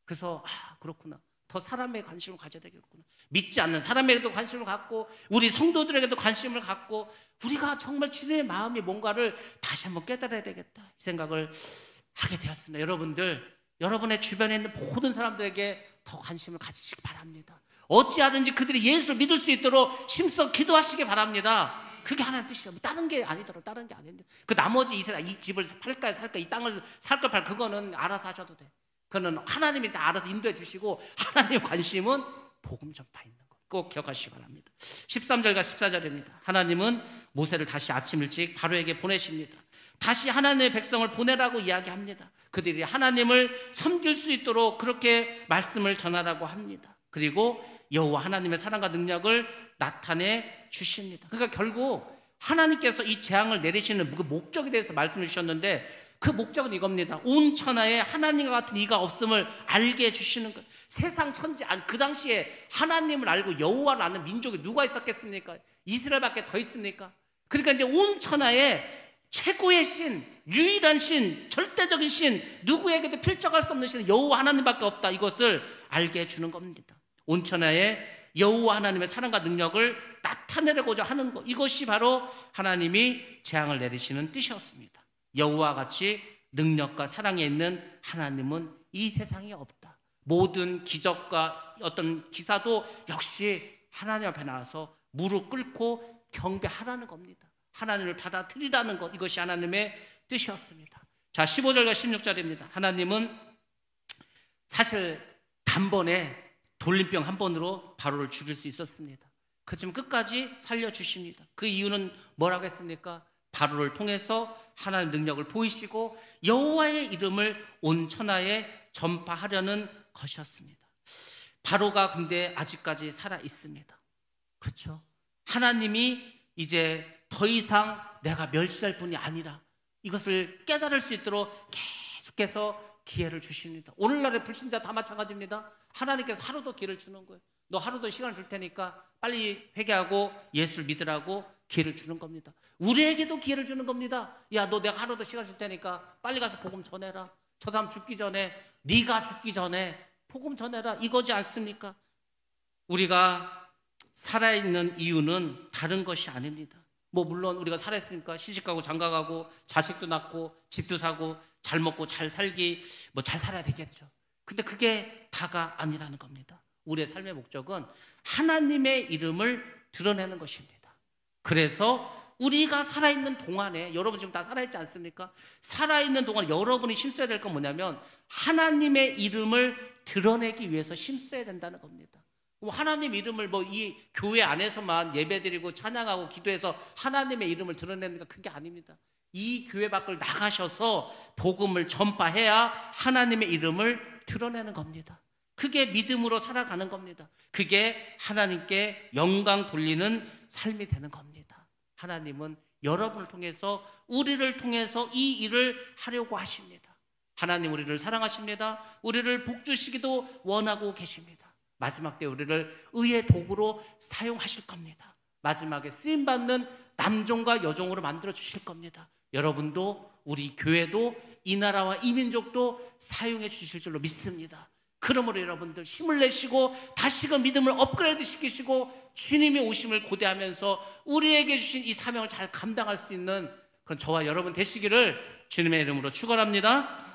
S1: 그래서 그렇구나. 더 사람에 관심을 가져야 되겠구나. 믿지 않는 사람에게도 관심을 갖고 우리 성도들에게도 관심을 갖고 우리가 정말 주님의 마음이 뭔가를 다시 한번 깨달아야 되겠다, 이 생각을 하게 되었습니다. 여러분들, 여러분의 주변에 있는 모든 사람들에게 더 관심을 가지시기 바랍니다. 어찌하든지 그들이 예수를 믿을 수 있도록 힘써 기도하시기 바랍니다. 그게 하나님 뜻이에요. 다른 게 아니더라도, 다른 게 아닌데 그 나머지 이 집을 팔까 살까, 이 땅을 살까 팔까, 그거는 알아서 하셔도 돼. 그거는 하나님이 다 알아서 인도해 주시고, 하나님의 관심은 복음 전파 있는 거 꼭 기억하시기 바랍니다. 13절과 14절입니다. 하나님은 모세를 다시 아침 일찍 바로에게 보내십니다. 다시 하나님의 백성을 보내라고 이야기합니다. 그들이 하나님을 섬길 수 있도록 그렇게 말씀을 전하라고 합니다. 그리고 여호와 하나님의 사랑과 능력을 나타내 주십니다. 그러니까 결국 하나님께서 이 재앙을 내리시는 그 목적에 대해서 말씀을 주셨는데, 그 목적은 이겁니다. 온 천하에 하나님과 같은 이가 없음을 알게 해주시는 것. 세상 천지, 그 당시에 하나님을 알고 여호와를 아는 민족이 누가 있었겠습니까? 이스라엘밖에 더 있습니까? 그러니까 이제 온 천하에 최고의 신, 유일한 신, 절대적인 신, 누구에게도 필적할 수 없는 신 여호와 하나님밖에 없다, 이것을 알게 해주는 겁니다. 온 천하에 여호와 하나님의 사랑과 능력을 나타내려고자 하는 것, 이것이 바로 하나님이 재앙을 내리시는 뜻이었습니다. 여호와 같이 능력과 사랑에 있는 하나님은 이 세상에 없다. 모든 기적과 어떤 기사도 역시 하나님 앞에 나와서 무릎 꿇고 경배하라는 겁니다. 하나님을 받아들이라는 것, 이것이 하나님의 뜻이었습니다. 자, 15절과 16절입니다. 하나님은 사실 단번에 돌림병 한 번으로 바로를 죽일 수 있었습니다. 그렇지만 끝까지 살려주십니다. 그 이유는 뭐라고 했습니까? 바로를 통해서 하나님의 능력을 보이시고 여호와의 이름을 온 천하에 전파하려는 것이었습니다. 바로가 근데 아직까지 살아 있습니다. 그렇죠? 하나님이 이제 더 이상 내가 멸시할 분이 아니라 이것을 깨달을 수 있도록 계속해서 기회를 주십니다. 오늘날의 불신자 다 마찬가지입니다. 하나님께서 하루 더 기회를 주는 거예요. 너 하루 더 시간을 줄 테니까 빨리 회개하고 예수를 믿으라고 기회를 주는 겁니다. 우리에게도 기회를 주는 겁니다. 야, 너 내가 하루 더 시간 줄 테니까 빨리 가서 복음 전해라. 저 사람 죽기 전에, 네가 죽기 전에 복음 전해라, 이거지 않습니까? 우리가 살아있는 이유는 다른 것이 아닙니다. 물론 우리가 살아있으니까 시집가고 장가가고 자식도 낳고 집도 사고 잘 먹고 잘 살기, 잘 살아야 되겠죠. 근데 그게 다가 아니라는 겁니다. 우리의 삶의 목적은 하나님의 이름을 드러내는 것입니다. 그래서 우리가 살아있는 동안에, 여러분 지금 다 살아있지 않습니까? 살아있는 동안 여러분이 힘써야 될 건 뭐냐면 하나님의 이름을 드러내기 위해서 힘써야 된다는 겁니다. 그럼 하나님 이름을 뭐 이 교회 안에서만 예배드리고 찬양하고 기도해서 하나님의 이름을 드러내는 게 그게 아닙니다. 이 교회 밖을 나가셔서 복음을 전파해야 하나님의 이름을 드러내는 겁니다. 그게 믿음으로 살아가는 겁니다. 그게 하나님께 영광 돌리는 삶이 되는 겁니다. 하나님은 여러분을 통해서, 우리를 통해서 이 일을 하려고 하십니다. 하나님 우리를 사랑하십니다. 우리를 복주시기도 원하고 계십니다. 마지막 때 우리를 의의 도구로 사용하실 겁니다. 마지막에 쓰임받는 남종과 여종으로 만들어 주실 겁니다. 여러분도, 우리 교회도, 이 나라와 이 민족도 사용해 주실 줄로 믿습니다. 그러므로 여러분들 힘을 내시고 다시금 믿음을 업그레이드 시키시고 주님의 오심을 고대하면서 우리에게 주신 이 사명을 잘 감당할 수 있는 그런 저와 여러분 되시기를 주님의 이름으로 축원합니다.